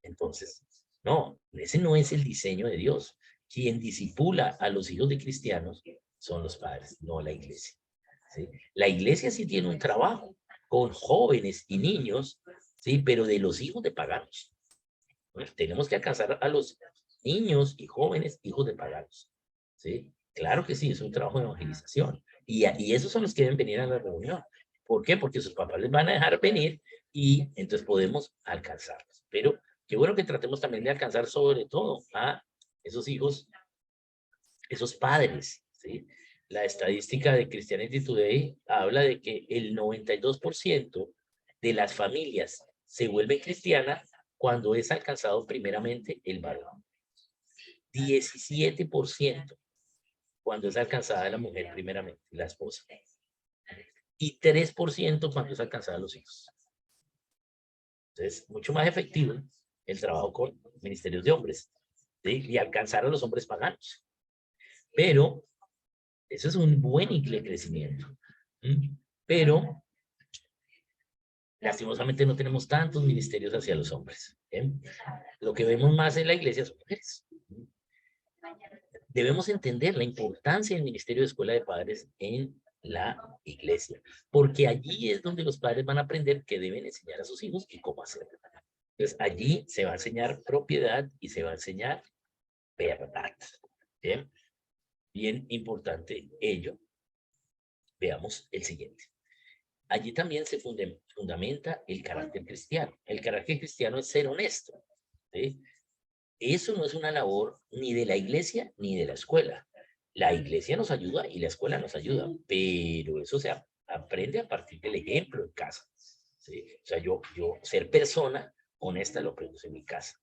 Entonces, no, ese no es el diseño de Dios. Quien disipula a los hijos de cristianos son los padres, no la iglesia. ¿Sí? La iglesia sí tiene un trabajo con jóvenes y niños, ¿sí? Pero de los hijos de paganos. Bueno, tenemos que alcanzar a los niños y jóvenes hijos de paganos. ¿Sí? Claro que sí, es un trabajo de evangelización. Y esos son los que deben venir a la reunión. ¿Por qué? Porque sus papás les van a dejar venir y entonces podemos alcanzarlos. Pero qué bueno que tratemos también de alcanzar sobre todo a esos hijos, esos padres, ¿sí? La estadística de Christianity Today habla de que el 92% de las familias se vuelven cristianas cuando es alcanzado primeramente el varón. 17% cuando es alcanzada la mujer primeramente, la esposa. Y 3% cuando es alcanzada los hijos. Entonces, mucho más efectivo el trabajo con ministerios de hombres, ¿sí? Y alcanzar a los hombres paganos. Pero eso es un buen crecimiento. ¿Sí? Pero lastimosamente no tenemos tantos ministerios hacia los hombres. ¿Sí? Lo que vemos más en la iglesia son mujeres. Debemos entender la importancia del ministerio de escuela de padres en la iglesia, porque allí es donde los padres van a aprender qué deben enseñar a sus hijos y cómo hacerlo. Entonces, allí se va a enseñar propiedad y se va a enseñar verdad. Bien, bien importante ello. Veamos el siguiente. Allí también se fundamenta el carácter cristiano. El carácter cristiano es ser honesto. ¿Sí? Eso no es una labor ni de la iglesia ni de la escuela. La iglesia nos ayuda y la escuela nos ayuda, pero eso se aprende a partir del ejemplo en casa. ¿Sí? O sea, yo ser persona honesta lo aprendo en mi casa.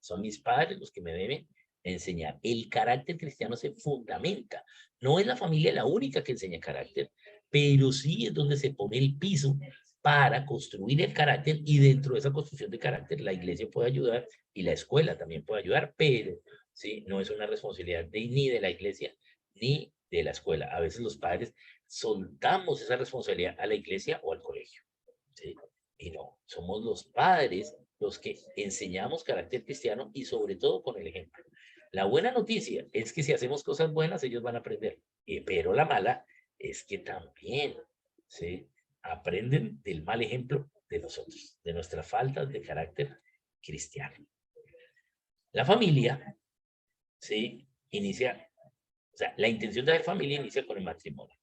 Son mis padres los que me deben enseñar. El carácter cristiano se fundamenta. No es la familia la única que enseña carácter, pero sí es donde se pone el piso para construir el carácter, y dentro de esa construcción de carácter la iglesia puede ayudar y la escuela también puede ayudar, pero sí, no es una responsabilidad ni de la iglesia ni de la escuela. A veces los padres soltamos esa responsabilidad a la iglesia o al colegio. ¿Sí? Y no, somos los padres los que enseñamos carácter cristiano y sobre todo con el ejemplo. La buena noticia es que si hacemos cosas buenas, ellos van a aprender, pero la mala es que también, ¿sí?, aprenden del mal ejemplo de nosotros, de nuestras faltas de carácter cristiano. La familia, ¿sí?, inicia, o sea, la intención de la familia inicia con el matrimonio.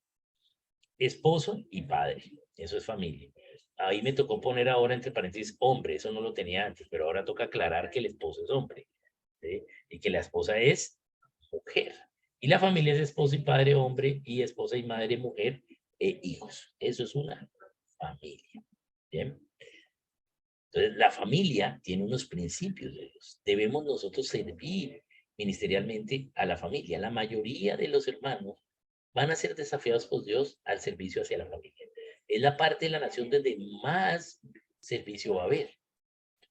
Esposo y padre, eso es familia. Ahí me tocó poner ahora entre paréntesis hombre, eso no lo tenía antes, pero ahora toca aclarar que el esposo es hombre, ¿sí?, y que la esposa es mujer. Y la familia es esposo y padre hombre, y esposa y madre mujer, e hijos. Eso es una familia. ¿Bien? Entonces, la familia tiene unos principios de Dios. Debemos nosotros servir ministerialmente a la familia. La mayoría de los hermanos van a ser desafiados por Dios al servicio hacia la familia. Es la parte de la nación donde más servicio va a haber.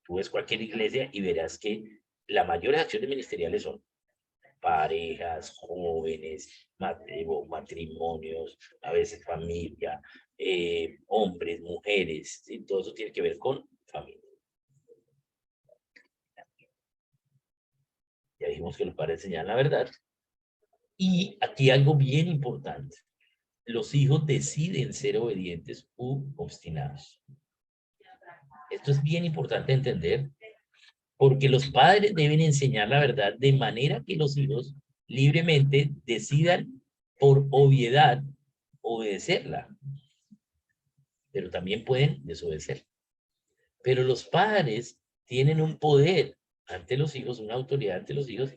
Tú ves cualquier iglesia y verás que la mayor acciones ministeriales son parejas, jóvenes, matrimonios, a veces familia, hombres, mujeres, ¿sí? Todo eso tiene que ver con familia. Ya dijimos que los padres enseñan la verdad. Y aquí algo bien importante. Los hijos deciden ser obedientes u obstinados. Esto es bien importante entender, porque los padres deben enseñar la verdad de manera que los hijos libremente decidan por obviedad obedecerla, pero también pueden desobedecer. Pero los padres tienen un poder ante los hijos, una autoridad ante los hijos,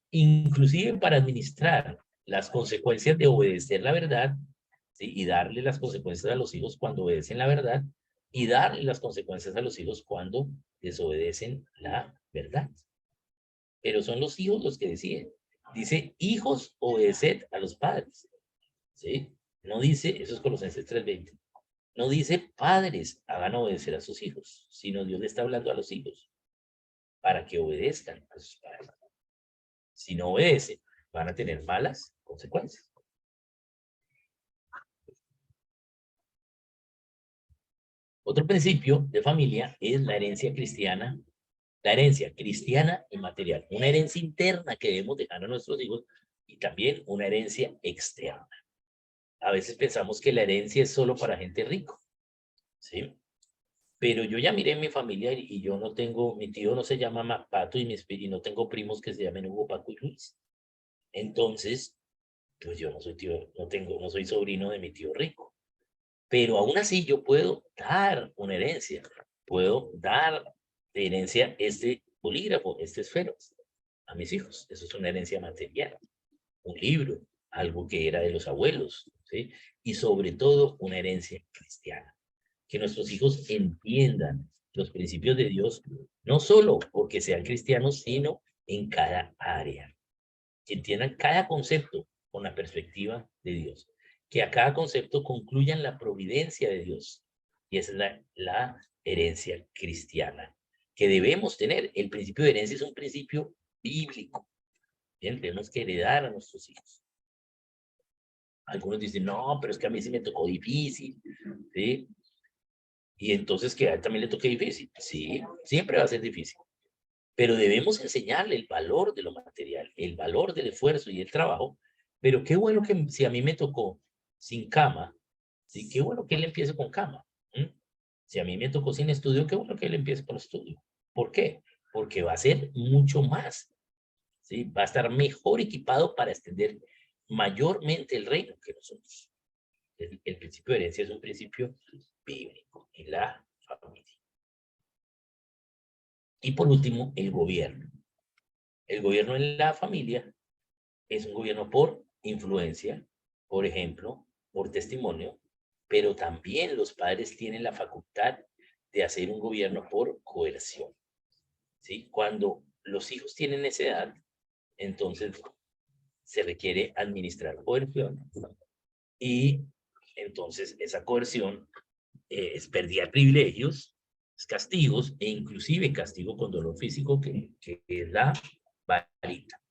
inclusive para administrar las consecuencias de obedecer la verdad, ¿sí?, y darle las consecuencias a los hijos cuando obedecen la verdad, y darle las consecuencias a los hijos cuando desobedecen la verdad. Pero son los hijos los que deciden. Dice, hijos, obedeced a los padres. ¿Sí? No dice, eso es Colosenses 3:20. No dice, padres, hagan obedecer a sus hijos, sino Dios le está hablando a los hijos para que obedezcan a sus padres. Si no obedecen, van a tener malas consecuencias. Otro principio de familia es la herencia cristiana y material. Una herencia interna que debemos dejar a nuestros hijos y también una herencia externa. A veces pensamos que la herencia es solo para gente rica, ¿sí? Pero yo ya miré en mi familia y yo no tengo, mi tío no se llama Pato y no tengo primos que se llamen Hugo, Paco y Luis. Entonces, pues yo no soy tío, no soy sobrino de mi tío rico. Pero aún así yo puedo dar una herencia. Puedo dar de herencia este bolígrafo, este esfero, a mis hijos. Eso es una herencia material. Un libro, algo que era de los abuelos, ¿sí? Y sobre todo una herencia cristiana. Que nuestros hijos entiendan los principios de Dios, no solo porque sean cristianos, sino en cada área. Que entiendan cada concepto con la perspectiva de Dios. Que a cada concepto concluyan la providencia de Dios. Y esa es la herencia cristiana que debemos tener. El principio de herencia es un principio bíblico. Bien, tenemos que heredar a nuestros hijos. Algunos dicen, no, pero es que a mí sí me tocó difícil, ¿sí? Y entonces que a él también le toque difícil. Sí, siempre va a ser difícil. Pero debemos enseñarle el valor de lo material, el valor del esfuerzo y el trabajo. Pero qué bueno que si a mí me tocó sin cama, ¿sí? Qué bueno que él empiece con cama. ¿M? Si a mí me tocó sin estudio, qué bueno que él empiece con estudio. ¿Por qué? Porque va a ser mucho más, ¿sí? Va a estar mejor equipado para extender mayormente el reino que nosotros. El principio de herencia es un principio bíblico en la familia. Y por último, el gobierno. El gobierno en la familia es un gobierno por influencia, por ejemplo, por testimonio, pero también los padres tienen la facultad de hacer un gobierno por coerción, ¿sí? Cuando los hijos tienen esa edad, entonces se requiere administrar coerción y entonces esa coerción es pérdida de privilegios, es castigos e inclusive castigo con dolor físico que es la varita.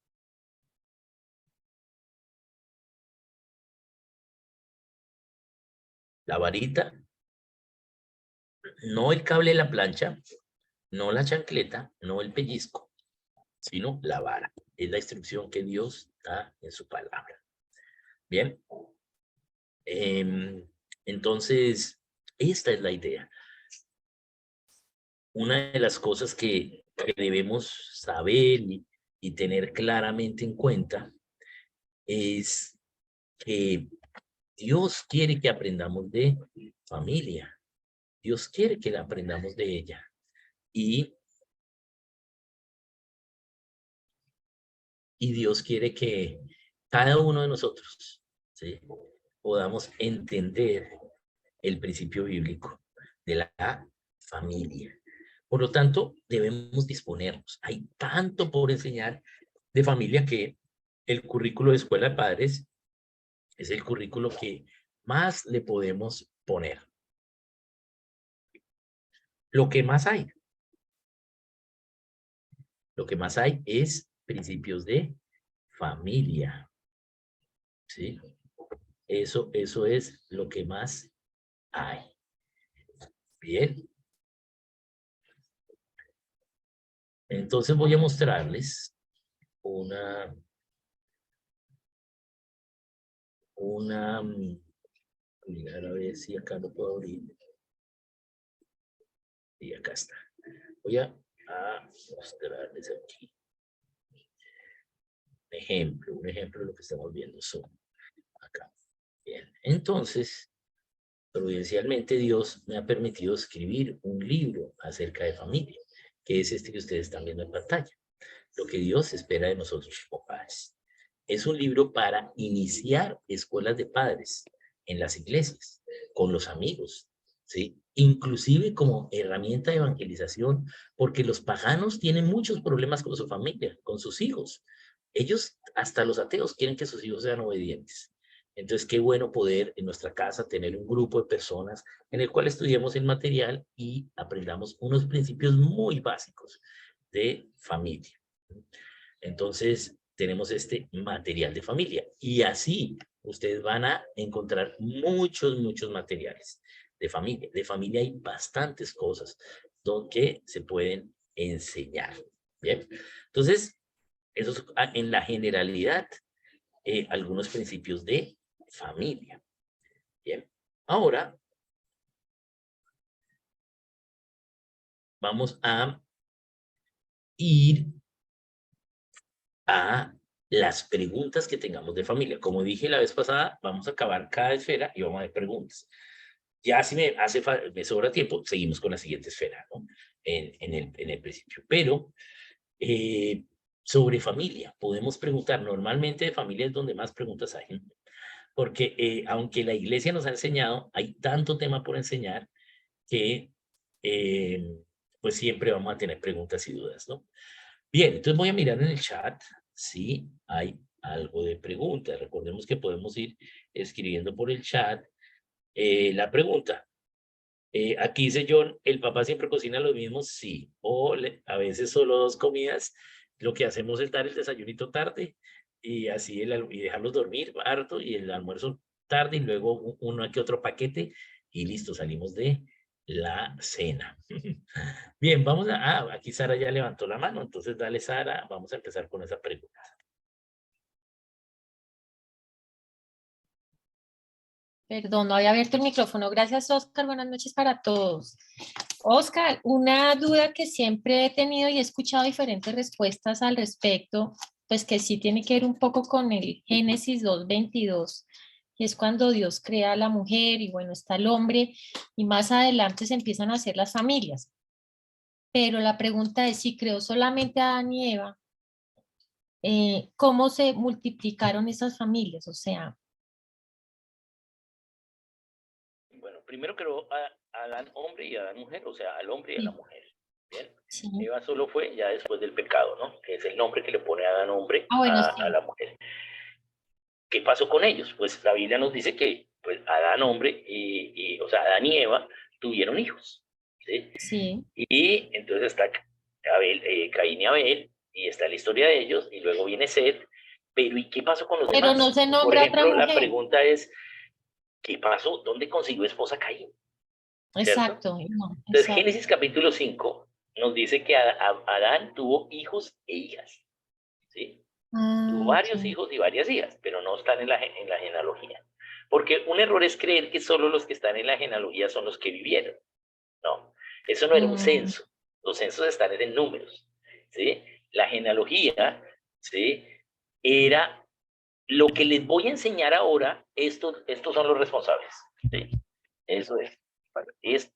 La varita, no el cable de la plancha, no la chancleta, no el pellizco, sino la vara. Es la instrucción que Dios da en su palabra. Bien, entonces, esta es la idea. Una de las cosas que debemos saber y tener claramente en cuenta es que Dios quiere que aprendamos de familia. Dios quiere que aprendamos de ella. Y, y Dios quiere que cada uno de nosotros, ¿sí?, podamos entender el principio bíblico de la familia. Por lo tanto, debemos disponernos. Hay tanto por enseñar de familia que el currículo de escuela de padres es el currículo que más le podemos poner. Lo que más hay, lo que más hay es principios de familia, ¿sí? Eso es lo que más hay. Bien. Entonces voy a mostrarles una, mirar a ver si acá lo puedo abrir. Y acá está. Voy a mostrarles aquí un ejemplo de lo que estamos viendo son acá. Bien, entonces, providencialmente Dios me ha permitido escribir un libro acerca de familia, que es este que ustedes están viendo en pantalla. Lo que Dios espera de nosotros como padres. Es un libro para iniciar escuelas de padres en las iglesias, con los amigos, ¿sí? Inclusive como herramienta de evangelización, porque los paganos tienen muchos problemas con su familia, con sus hijos. Ellos, hasta los ateos, quieren que sus hijos sean obedientes. Entonces, qué bueno poder en nuestra casa tener un grupo de personas en el cual estudiemos el material y aprendamos unos principios muy básicos de familia. Entonces, tenemos este material de familia y así ustedes van a encontrar muchos materiales de familia. De familia hay bastantes cosas que se pueden enseñar. Bien, entonces, eso es en la generalidad algunos principios de familia. Bien, ahora vamos a ir a las preguntas que tengamos de familia. Como dije la vez pasada, vamos a acabar cada esfera y vamos a ver preguntas. Ya si me sobra tiempo, seguimos con la siguiente esfera, ¿no? En el principio. Pero sobre familia, podemos preguntar. Normalmente de familia es donde más preguntas hay, ¿no? Porque aunque la iglesia nos ha enseñado, hay tanto tema por enseñar que eh, pues siempre vamos a tener preguntas y dudas, ¿no? Bien, entonces voy a mirar en el chat si hay algo de preguntas. Recordemos que podemos ir escribiendo por el chat la pregunta. Aquí dice John, ¿el papá siempre cocina lo mismo? Sí. O a veces solo dos comidas. Lo que hacemos es dar el desayunito tarde y así y dejarlos dormir harto y el almuerzo tarde y luego uno que otro paquete y listo, salimos de la cena. Bien, aquí Sara ya levantó la mano, entonces dale Sara, vamos a empezar con esa pregunta. Perdón, no había abierto el micrófono. Gracias, Oscar. Buenas noches para todos. Oscar, una duda que siempre he tenido y he escuchado diferentes respuestas al respecto, pues que sí tiene que ver un poco con el Génesis 2:22, que es cuando Dios crea a la mujer y bueno, está el hombre y más adelante se empiezan a hacer las familias. Pero la pregunta es si creó solamente a Adán y Eva, ¿cómo se multiplicaron esas familias? O sea, Bueno, primero creó a Adán hombre y a Adán mujer, o sea, al hombre y a la sí, mujer. Bien. sí. Eva solo fue ya después del pecado, ¿no? Que es el nombre que le pone Adán hombre Ah, bueno, a sí. la mujer. ¿Qué pasó con ellos? Pues la Biblia nos dice que pues, Adán hombre o sea, Adán y Eva tuvieron hijos, ¿sí? Sí, Y entonces está Abel, Caín y Abel, y está la historia de ellos, y luego viene Seth, pero ¿y qué pasó con los pero no demás? se Por nombra a otra ejemplo, la mujer. pregunta es, ¿qué pasó? ¿Dónde consiguió esposa Caín? ¿Cierto? Exacto, no, Entonces, exacto. Génesis capítulo 5 nos dice que Adán tuvo hijos e hijas, ¿sí? Tuvo Ah, varios ok. hijos y varias hijas, pero no están en la genealogía. Porque un error es creer que solo los que están en la genealogía son los que vivieron. No, eso no era un Mm, censo. Los censos están en números, ¿sí? La genealogía, ¿sí? Era lo que les voy a enseñar ahora, estos son los responsables, ¿sí? Eso es.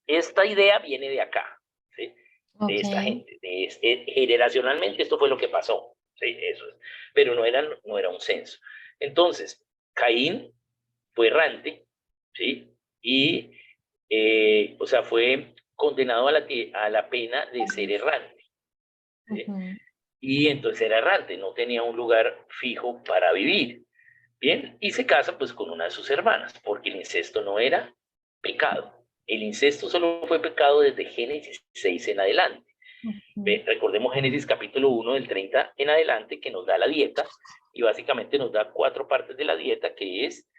Esta idea viene de acá, ¿sí? De ok. esta gente. Generacionalmente esto fue lo que pasó, ¿sí? Eso es. Pero no era un censo. Entonces, Caín fue errante, ¿sí? Y, o sea, fue condenado a la pena de ser errante, ¿sí? Ujú. Y entonces era errante, no tenía un lugar fijo para vivir. Bien, y se casa pues con una de sus hermanas, porque el incesto no era pecado. El incesto solo fue pecado desde Génesis 6 en adelante. Ujú. Recordemos Génesis capítulo 1 del 30 en adelante, que nos da la dieta, y básicamente nos da 4 partes de la dieta, que es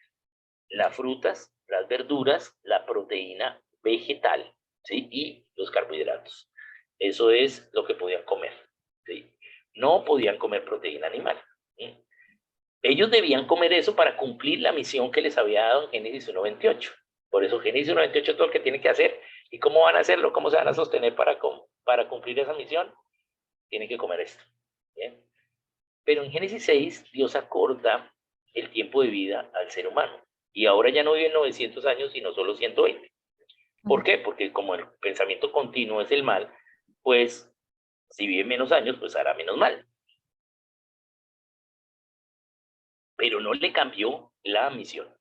las frutas, las verduras, la proteína vegetal, ¿sí? Y los carbohidratos. Eso es lo que podían comer, ¿sí? No podían comer proteína animal. ¿Sí? Ellos debían comer eso para cumplir la misión que les había dado en Génesis 1:28. Por eso Génesis 1:28 es todo lo que tienen que hacer. ¿Y cómo van a hacerlo? ¿Cómo se van a sostener para cumplir esa misión? Tienen que comer esto. ¿Bien? Pero en Génesis 6, Dios acorta el tiempo de vida al ser humano. Y ahora ya no viven 900 años, sino solo 120. ¿Por qué? Porque como el pensamiento continuo es el mal, pues si vive menos años, pues hará menos mal. Pero no le cambió la misión.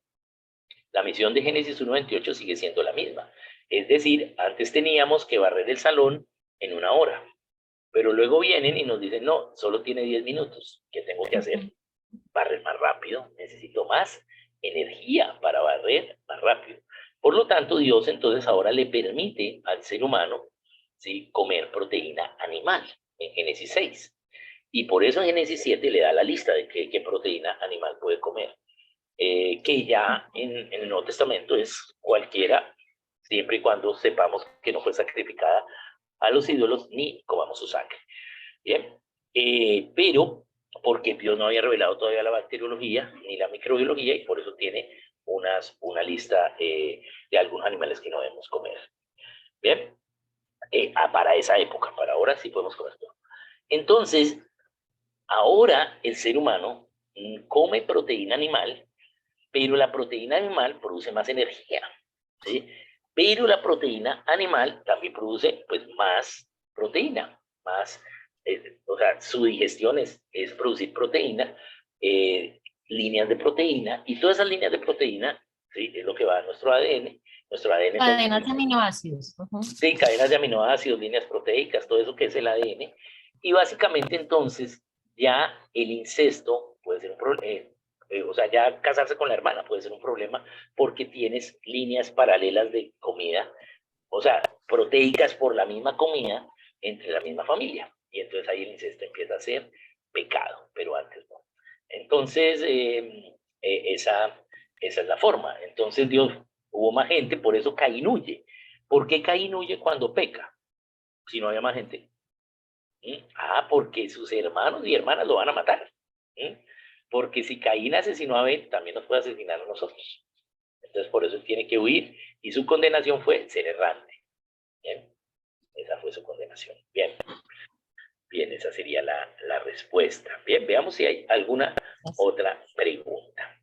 La misión de Génesis 1:28 sigue siendo la misma. Es decir, antes teníamos que barrer el salón en 1 hora, pero luego vienen y nos dicen, no, solo tiene 10 minutos. ¿Qué tengo que hacer? Barrer más rápido, necesito más energía para barrer más rápido. Por lo tanto, Dios entonces ahora le permite al ser humano, ¿sí?, comer proteína animal en Génesis 6. Y por eso en Génesis 7 le da la lista de qué proteína animal puede comer. Que ya en el Nuevo Testamento es cualquiera, siempre y cuando sepamos que no fue sacrificada a los ídolos ni comamos su sangre. Bien, pero porque Dios no había revelado todavía la bacteriología ni la microbiología y por eso tiene una lista de algunos animales que no debemos comer. Bien, para esa época, para ahora sí podemos comer todo. Entonces, ahora el ser humano come proteína animal, pero la proteína animal produce más energía, ¿sí? Pero la proteína animal también produce pues más proteína, más, o sea, su digestión es producir proteína, líneas de proteína, y todas esas líneas de proteína, ¿sí?, es lo que va a nuestro ADN son, Cadenas de aminoácidos. Ujú. sí, cadenas de aminoácidos, líneas proteicas, todo eso que es el ADN, y básicamente entonces ya el incesto puede ser un problema, o sea, ya casarse con la hermana puede ser un problema porque tienes líneas paralelas de comida, o sea, proteicas por la misma comida entre la misma familia. Y entonces ahí el incesto empieza a ser pecado, pero antes no. Entonces, esa es la forma. Entonces Dios, hubo más gente, por eso Caín huye. ¿Por qué Caín huye cuando peca? Si no había más gente. Porque sus hermanos y hermanas lo van a matar. Porque si Caín asesinó a Abel, también nos puede asesinar a nosotros. Entonces por eso él tiene que huir y su condenación fue ser errante. Bien, esa fue su condenación. Bien, bien, esa sería la respuesta. Bien, veamos si hay alguna otra pregunta.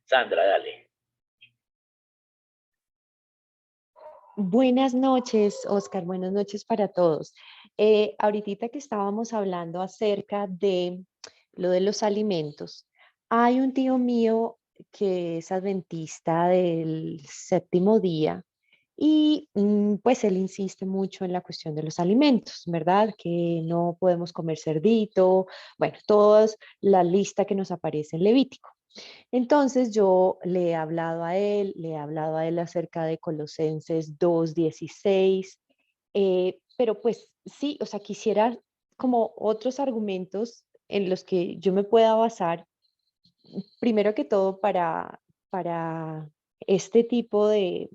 Sandra, dale. Buenas noches, Oscar. Buenas noches para todos. Ahorita que estábamos hablando acerca de lo de los alimentos, hay un tío mío que es adventista del séptimo día y pues él insiste mucho en la cuestión de los alimentos, ¿verdad? Que no podemos comer cerdito, bueno, toda la lista que nos aparece en Levítico. Entonces yo le he hablado a él acerca de Colosenses 2:16, pero pues sí, o sea, quisiera como otros argumentos en los que yo me pueda basar, primero que todo para este tipo de,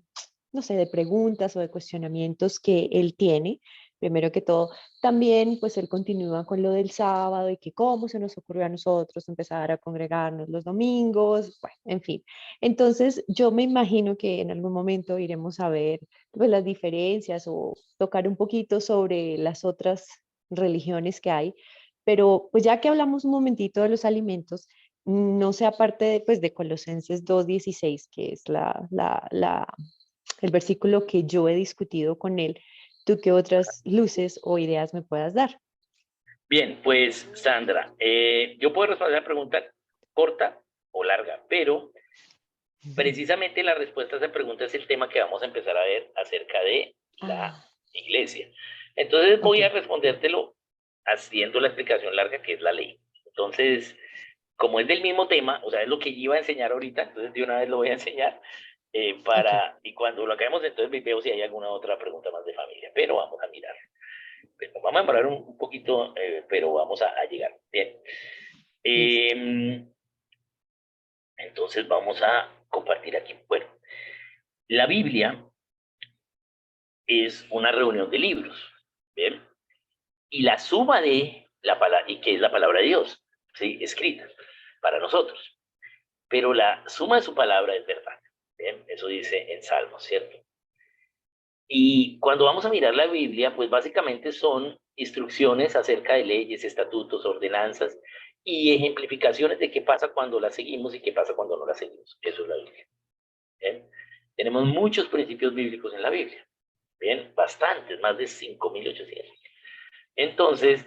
no sé, de preguntas o de cuestionamientos que él tiene. Primero que todo, también pues él continúa con lo del sábado y que cómo se nos ocurrió a nosotros empezar a congregarnos los domingos, bueno, en fin. Entonces yo me imagino que en algún momento iremos a ver pues, las diferencias o tocar un poquito sobre las otras religiones que hay, pero pues ya que hablamos un momentito de los alimentos, no sé, aparte de, pues, de Colosenses 2:16, que es el versículo que yo he discutido con él, ¿tú qué otras luces o ideas me puedas dar? Bien, pues Sandra, yo puedo responder la pregunta corta o larga, pero precisamente la respuesta a esa pregunta es el tema que vamos a empezar a ver acerca de la Ah, iglesia. Entonces ok, voy a respondértelo haciendo la explicación larga que es la ley. Entonces, como es del mismo tema, o sea, es lo que iba a enseñar ahorita, entonces de una vez lo voy a enseñar, ok. y cuando lo acabemos, entonces veo si hay alguna otra pregunta más de familia, pero vamos a mirar. Vamos a demorar un poquito, pero vamos a llegar. Bien. Listo. Entonces vamos a compartir aquí. Bueno, la Biblia es una reunión de libros, ¿bien? Y la suma de la palabra, y que es la palabra de Dios, ¿sí? Escrita para nosotros. Pero la suma de su palabra es verdad, ¿bien? Eso dice en Salmos, ¿cierto? Y cuando vamos a mirar la Biblia, pues básicamente son instrucciones acerca de leyes, estatutos, ordenanzas y ejemplificaciones de qué pasa cuando las seguimos y qué pasa cuando no las seguimos. Eso es la Biblia. ¿Bien? Tenemos muchos principios bíblicos en la Biblia. Bien, bastantes, más de 5.800. Entonces,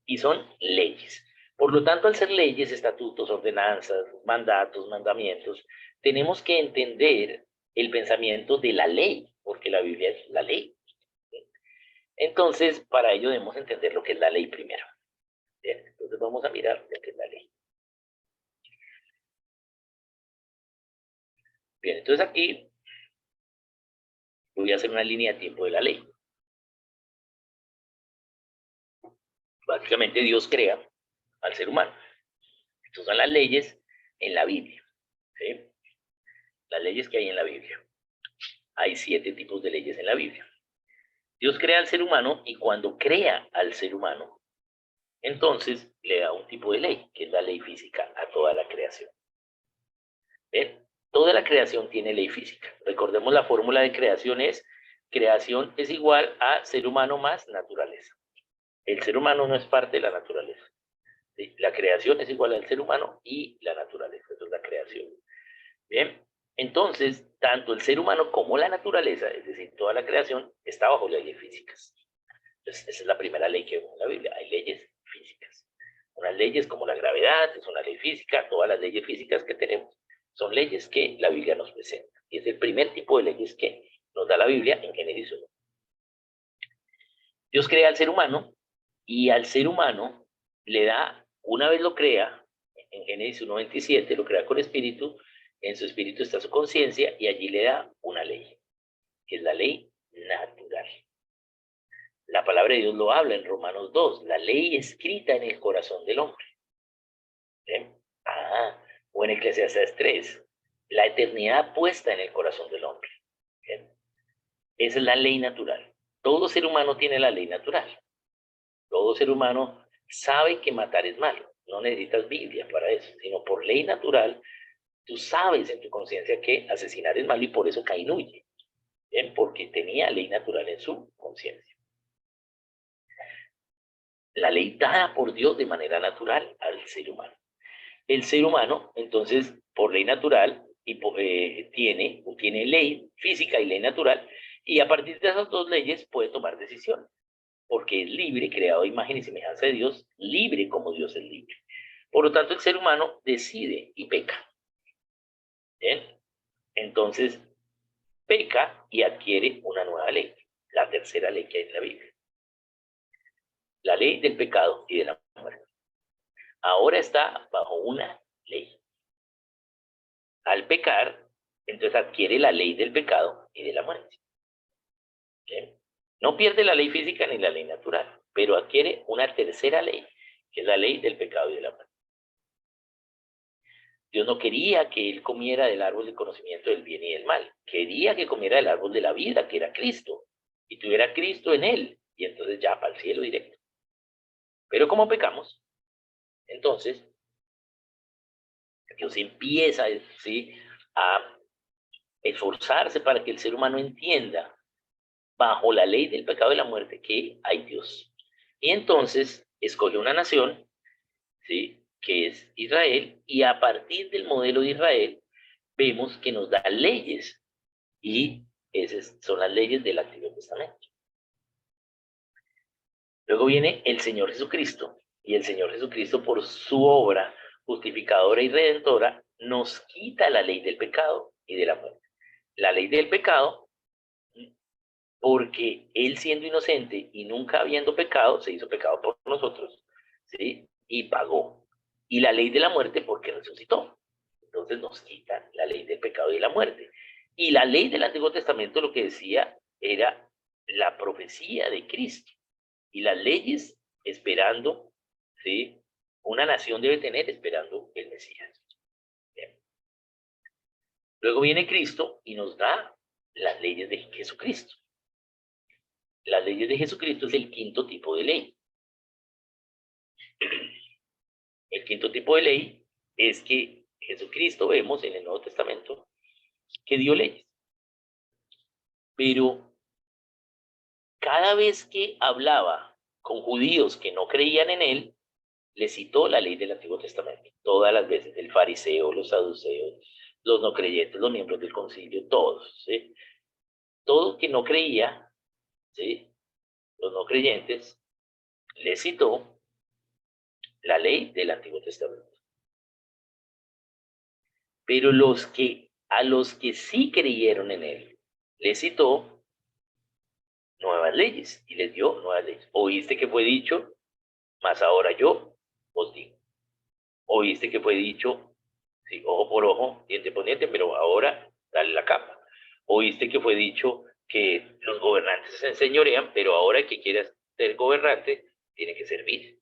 y son leyes. Por lo tanto, al ser leyes, estatutos, ordenanzas, mandatos, mandamientos, tenemos que entender el pensamiento de la ley, porque la Biblia es la ley. Entonces, para ello debemos entender lo que es la ley primero. Bien, entonces vamos a mirar lo que es la ley. Bien, entonces aquí voy a hacer una línea de tiempo de la ley. Básicamente Dios crea al ser humano. Estas son las leyes en la Biblia. ¿Sí? Las leyes que hay en la Biblia. Hay 7 tipos de leyes en la Biblia. Dios crea al ser humano y cuando crea al ser humano, entonces le da un tipo de ley, que es la ley física a toda la creación. ¿Ven? Toda la creación tiene ley física. Recordemos la fórmula de creación es igual a ser humano más naturaleza. El ser humano no es parte de la naturaleza. ¿Sí? La creación es igual al ser humano y la naturaleza. Eso es la creación. Bien, entonces, tanto el ser humano como la naturaleza, es decir, toda la creación, está bajo leyes físicas. Entonces, esa es la primera ley que vemos en la Biblia. Hay leyes físicas. Unas leyes como la gravedad, es una ley física, todas las leyes físicas que tenemos son leyes que la Biblia nos presenta. Y es el primer tipo de leyes que nos da la Biblia en Génesis 1. Dios crea al ser humano y al ser humano le da, una vez lo crea, en Génesis 1:27, lo crea con espíritu, en su espíritu está su conciencia y allí le da una ley, que es la ley natural. La palabra de Dios lo habla en Romanos 2, la ley escrita en el corazón del hombre. ¿Eh? O en Eclesiastés 3, la eternidad puesta en el corazón del hombre. ¿Eh? Esa es la ley natural. Todo ser humano tiene la ley natural. Todo ser humano sabe que matar es malo. No necesitas Biblia para eso, sino por ley natural Tú sabes en tu conciencia que asesinar es malo y por eso Caín huye. ¿Bien? Porque tenía ley natural en su conciencia. La ley dada por Dios de manera natural al ser humano. El ser humano, entonces, por ley natural, tiene ley física y ley natural, y a partir de esas dos leyes puede tomar decisiones, porque es libre, creado a imagen y semejanza de Dios, libre como Dios es libre. Por lo tanto, el ser humano decide y peca. ¿Bien? Entonces, peca y adquiere una nueva ley, la tercera ley que hay en la Biblia. La ley del pecado y de la muerte. Ahora está bajo una ley. Al pecar, entonces adquiere la ley del pecado y de la muerte. ¿Bien? No pierde la ley física ni la ley natural, pero adquiere una tercera ley, que es la ley del pecado y de la muerte. Dios no quería que él comiera del árbol del conocimiento del bien y del mal. Quería que comiera del árbol de la vida, que era Cristo, y tuviera Cristo en él, y entonces ya para el cielo directo. Pero como pecamos, entonces Dios empieza, ¿sí?, a esforzarse para que el ser humano entienda, bajo la ley del pecado y la muerte, que hay Dios. Y entonces escoge una nación, ¿sí?, que es Israel, y a partir del modelo de Israel vemos que nos da leyes, y esas son las leyes del Antiguo Testamento. Luego viene el Señor Jesucristo, y el Señor Jesucristo, por su obra justificadora y redentora, nos quita la ley del pecado y de la muerte. La ley del pecado, porque él, siendo inocente y nunca habiendo pecado, se hizo pecado por nosotros, ¿sí?, y pagó. Y la ley de la muerte, porque resucitó. Entonces nos quita la ley del pecado y de la muerte. Y la ley del Antiguo Testamento lo que decía era la profecía de Cristo. Y las leyes esperando, ¿sí?, una nación debe tener esperando el Mesías. Bien. Luego viene Cristo y nos da las leyes de Jesucristo. Las leyes de Jesucristo es el quinto tipo de ley. El quinto tipo de ley es que Jesucristo, vemos en el Nuevo Testamento, que dio leyes. Pero cada vez que hablaba con judíos que no creían en él, le citó la ley del Antiguo Testamento. Todas las veces, el fariseo, los saduceos, los no creyentes, los miembros del concilio, todos, ¿sí? Todo que no creía, ¿sí?, los no creyentes, le citó la ley del Antiguo Testamento. Pero a los que sí creyeron en él, le citó nuevas leyes y les dio nuevas leyes. Oíste que fue dicho, mas ahora yo os digo. Oíste que fue dicho, sí, ojo por ojo, diente por diente, pero ahora dale la capa. Oíste que fue dicho que los gobernantes se enseñorean, pero ahora el que quiera ser gobernante tiene que servir.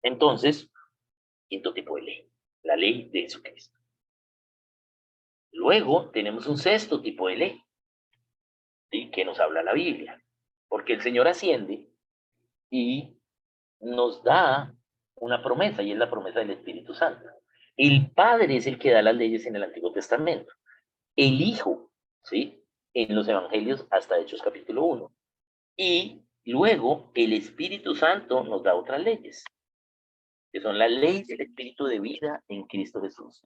Entonces, quinto tipo de ley, la ley de Jesucristo. Luego tenemos un sexto tipo de ley, ¿sí?, que nos habla la Biblia, porque el Señor asciende y nos da una promesa, y es la promesa del Espíritu Santo. El Padre es el que da las leyes en el Antiguo Testamento. El Hijo, ¿sí?, en los Evangelios hasta Hechos capítulo 1. Y luego el Espíritu Santo nos da otras leyes, que son las leyes del Espíritu de vida en Cristo Jesús.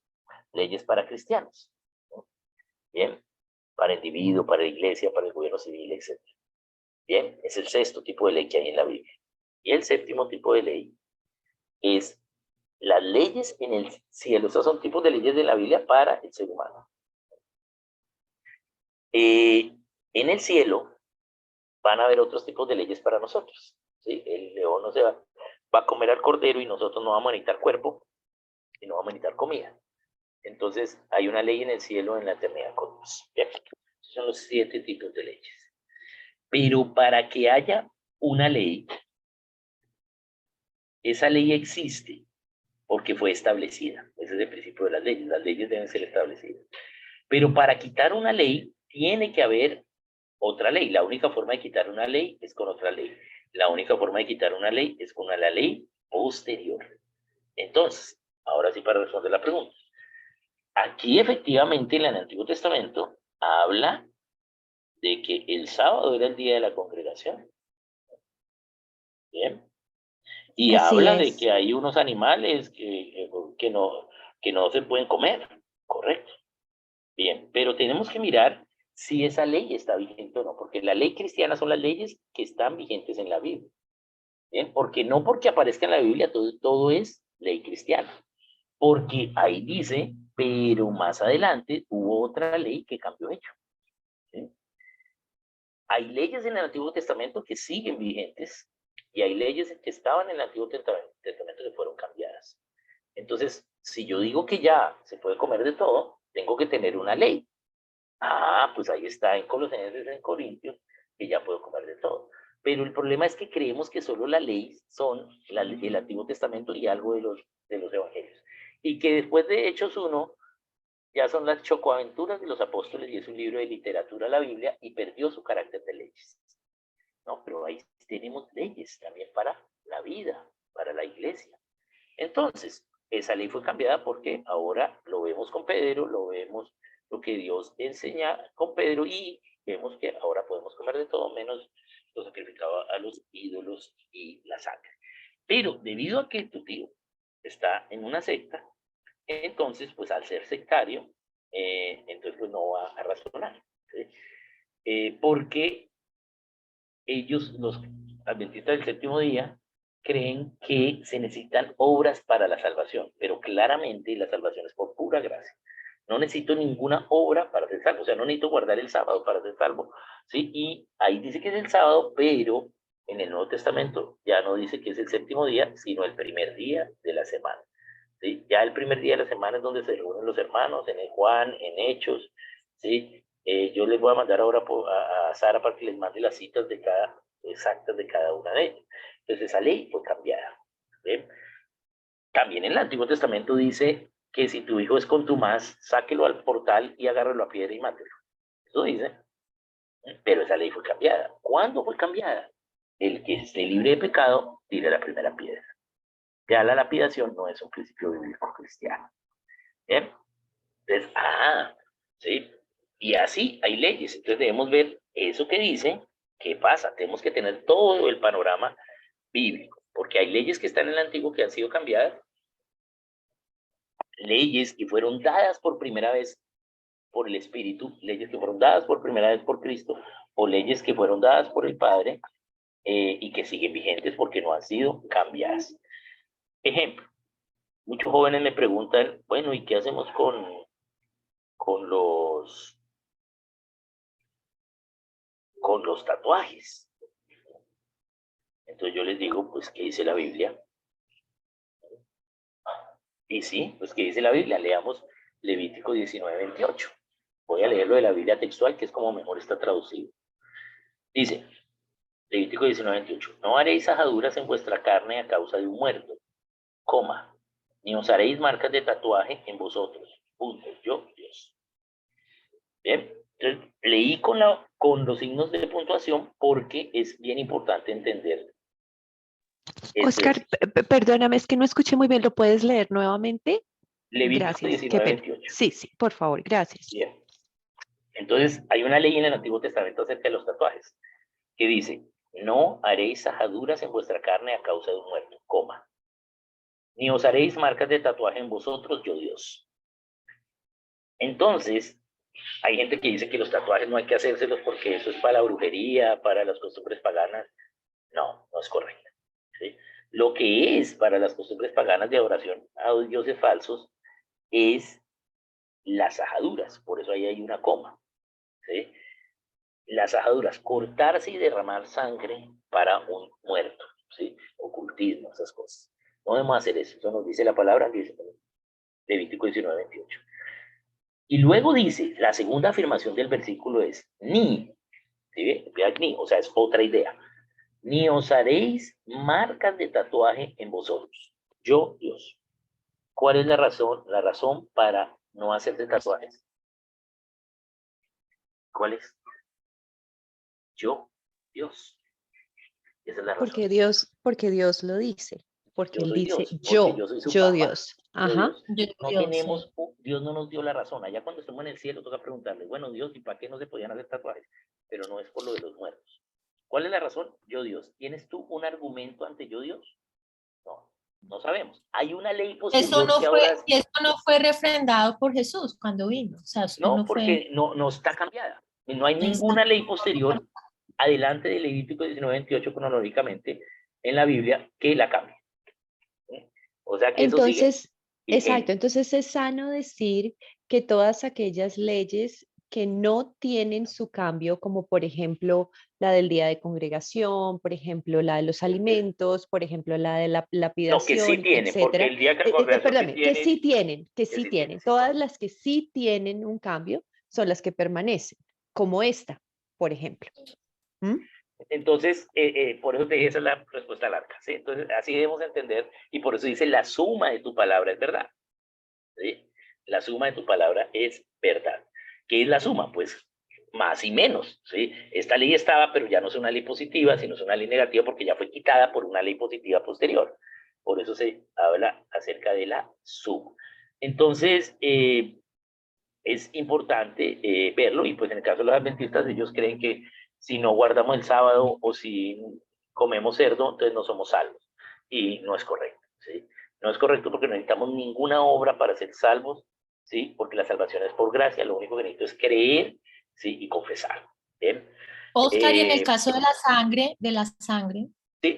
Leyes para cristianos, ¿no? Bien, para individuo, para la iglesia, para el gobierno civil, etc. Bien, es el sexto tipo de ley que hay en la Biblia. Y el séptimo tipo de ley es las leyes en el cielo. Estos son tipos de leyes de la Biblia para el ser humano. En el cielo van a haber otros tipos de leyes para nosotros, ¿sí? El león no se va a comer al cordero y nosotros no vamos a necesitar cuerpo y no vamos a necesitar comida. Entonces hay una ley en el cielo en la eternidad con Dios. Bien, esos son los 7 tipos de leyes. Pero para que haya una ley, esa ley existe porque fue establecida. Ese es el principio de las leyes. Las leyes deben ser establecidas. Pero para quitar una ley, tiene que haber otra ley. La única forma de quitar una ley es con otra ley. La única forma de quitar una ley es con la ley posterior. Entonces, ahora sí para responder la pregunta. Aquí efectivamente en el Antiguo Testamento habla de que el sábado era el día de la congregación. Bien. Y Así habla de es. que hay unos animales que no se pueden comer. Correcto. Bien, pero tenemos que mirar si esa ley está vigente o no, porque la ley cristiana son las leyes que están vigentes en la Biblia. Bien, porque no porque aparezca en la Biblia todo es ley cristiana, porque ahí dice, pero más adelante hubo otra ley que cambió hecho. ¿Sí? Hay leyes en el Antiguo Testamento que siguen vigentes y hay leyes que estaban en el Antiguo Testamento que fueron cambiadas. Entonces, si yo digo que ya se puede comer de todo, tengo que tener una ley. Ah, pues ahí está en Colosenses, en Corintios, que ya puedo comer de todo. Pero el problema es que creemos que solo la ley son el Antiguo Testamento y algo de los Evangelios. Y que después de Hechos 1, ya son las chocoaventuras de los apóstoles y es un libro de literatura, la Biblia, y perdió su carácter de leyes. No, pero ahí tenemos leyes también para la vida, para la iglesia. Entonces, esa ley fue cambiada porque ahora lo vemos con Pedro, lo vemos lo que Dios enseña con Pedro y vemos que ahora podemos comer de todo menos lo sacrificado a los ídolos y la sangre. Pero debido a que tu tío está en una secta, entonces, pues al ser sectario, entonces pues no va a razonar. ¿Sí? Porque ellos, los adventistas del séptimo día, creen que se necesitan obras para la salvación, pero claramente la salvación es por pura gracia. No necesito ninguna obra para ser salvo, o sea, no necesito guardar el sábado para ser salvo, ¿sí? Y ahí dice que es el sábado, pero en el Nuevo Testamento ya no dice que es el séptimo día, sino el primer día de la semana, ¿sí? Ya el primer día de la semana es donde se reúnen los hermanos, en el Juan, en Hechos, ¿sí? Yo les voy a mandar ahora a Sara para que les mande las citas exactas de cada una de ellas. Entonces esa ley fue cambiada. ¿Sí? También en el Antiguo Testamento dice que si tu hijo es contumaz, sáquelo al portal y agárralo a piedra y mátelo. Eso dice. Pero esa ley fue cambiada. ¿Cuándo fue cambiada? El que esté libre de pecado, tire la primera piedra. Ya la lapidación no es un principio bíblico cristiano. ¿Bien? Entonces, ¿sí? Y así hay leyes. Entonces debemos ver eso que dice, qué pasa. Tenemos que tener todo el panorama bíblico, porque hay leyes que están en el Antiguo que han sido cambiadas, leyes que fueron dadas por primera vez por el Espíritu, leyes que fueron dadas por primera vez por Cristo, o leyes que fueron dadas por el Padre y que siguen vigentes porque no han sido cambiadas. Ejemplo, muchos jóvenes me preguntan, bueno, ¿y qué hacemos con los tatuajes? Entonces yo les digo, pues, ¿qué dice la Biblia? Y sí, pues, ¿qué dice la Biblia? Leamos Levítico 19:28. Voy a leerlo de la Biblia textual, que es como mejor está traducido. Dice, Levítico 19:28, no haréis ajaduras en vuestra carne a causa de un muerto, coma, ni os haréis marcas de tatuaje en vosotros, punto, yo, Dios. Bien, entonces leí con los signos de puntuación porque es bien importante entender. Oscar, perdóname, es que no escuché muy bien. ¿Lo puedes leer nuevamente? Levítico Gracias, qué pena. 19:28. Sí, sí, por favor, gracias. Bien. Entonces, hay una ley en el Antiguo Testamento acerca de los tatuajes que dice, no haréis ajaduras en vuestra carne a causa de un muerto, coma, ni os haréis marcas de tatuaje en vosotros, yo Dios. Entonces, hay gente que dice que los tatuajes no hay que hacérselos porque eso es para la brujería, para las costumbres paganas. No, no es correcto. ¿Sí? Lo que es para las costumbres paganas de adoración a dioses falsos es las ajaduras, por eso ahí hay una coma. ¿Sí? Las ajaduras, cortarse y derramar sangre para un muerto, ¿sí? Ocultismo, esas cosas. No debemos hacer eso, eso nos dice la palabra, dice Levítico 19:28. Y luego dice, la segunda afirmación del versículo es, ni, ¿sí? Ni, o sea, es otra idea, ni os haréis marcas de tatuaje en vosotros. Yo, Dios. ¿Cuál es la razón? La razón para no hacerte tatuajes. ¿Cuál es? Yo, Dios. Esa es la razón. Porque Dios lo dice, porque Yo él soy dice Dios, porque yo soy su yo papá, Dios. yo Ajá. Dios. Yo, No Dios, sí. tenemos, Dios no nos dio la razón. Allá cuando estemos en el cielo toca preguntarle, bueno, Dios, ¿y para qué no se podían hacer tatuajes? Pero no es por lo de los muertos. ¿Cuál es la razón? Yo Dios. ¿Tienes tú un argumento ante yo Dios? No, no sabemos. Hay una ley Eso posterior no que fue, ahora y eso no fue refrendado por Jesús cuando vino. O sea, eso no, no fue. porque no está cambiada. Y no hay ninguna Exacto. ley posterior adelante de Levítico 19:28 cronológicamente en la Biblia que la cambie. ¿Sí? O sea que eso sigue Entonces, exacto, vigente. entonces es sano decir que todas aquellas leyes que no tienen su cambio, como por ejemplo la del día de congregación, por ejemplo la de los alimentos, por ejemplo la de la No, que sí lapidación, tiene, porque etcétera, el día que la congregación sí perdóname, tiene, que que sí sí tiene, tienen, sí, todas correcto. las que sí tienen un cambio son las que permanecen, como esta, por ejemplo. ¿Mm? Entonces, por eso te dije, esa es la respuesta larga, ¿sí? Entonces, así debemos entender, y por eso dice, la suma de tu palabra es verdad, ¿sí? La suma de tu palabra es verdad. ¿Qué es la suma? Pues más y menos, ¿sí? Esta ley estaba, pero ya no es una ley positiva, sino es una ley negativa porque ya fue quitada por una ley positiva posterior. Por eso se habla acerca de la suma. Entonces, es importante verlo y pues en el caso de los adventistas ellos creen que si no guardamos el sábado o si comemos cerdo, entonces no somos salvos. Y no es correcto, ¿sí? No es correcto porque no necesitamos ninguna obra para ser salvos, ¿sí? Porque la salvación es por gracia, lo único que necesito es creer, ¿sí? Y confesar, ¿bien? Oscar, y en el Eh, caso de la sangre, sí,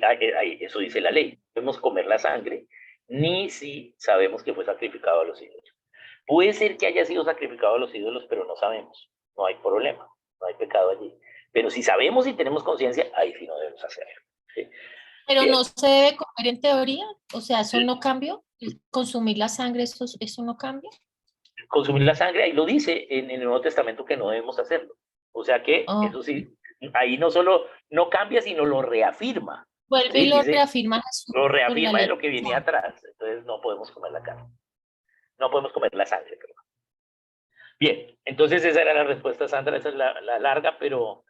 eso dice la ley. No podemos comer la sangre, ni si sabemos que fue sacrificado a los ídolos. Puede ser que haya sido sacrificado a los ídolos, pero no sabemos. No hay problema, no hay pecado allí. Pero si sabemos y tenemos conciencia, ahí sí no debemos hacerlo. ¿Sí? pero no Bien, se debe comer en teoría, o sea, eso no cambió. Consumir la sangre, eso no cambia. consumir la sangre, ahí lo dice en el Nuevo Testamento que no debemos hacerlo. O sea que Oh, eso sí, ahí no solo no cambia, sino lo reafirma. vuelve y ¿Sí? lo Dice, reafirma Jesús lo por la reafirma de ley. lo que venía atrás. Entonces no podemos comer la carne, no podemos comer la sangre. Perdón. Bien, entonces esa era la respuesta, Sandra, esa es la larga, pero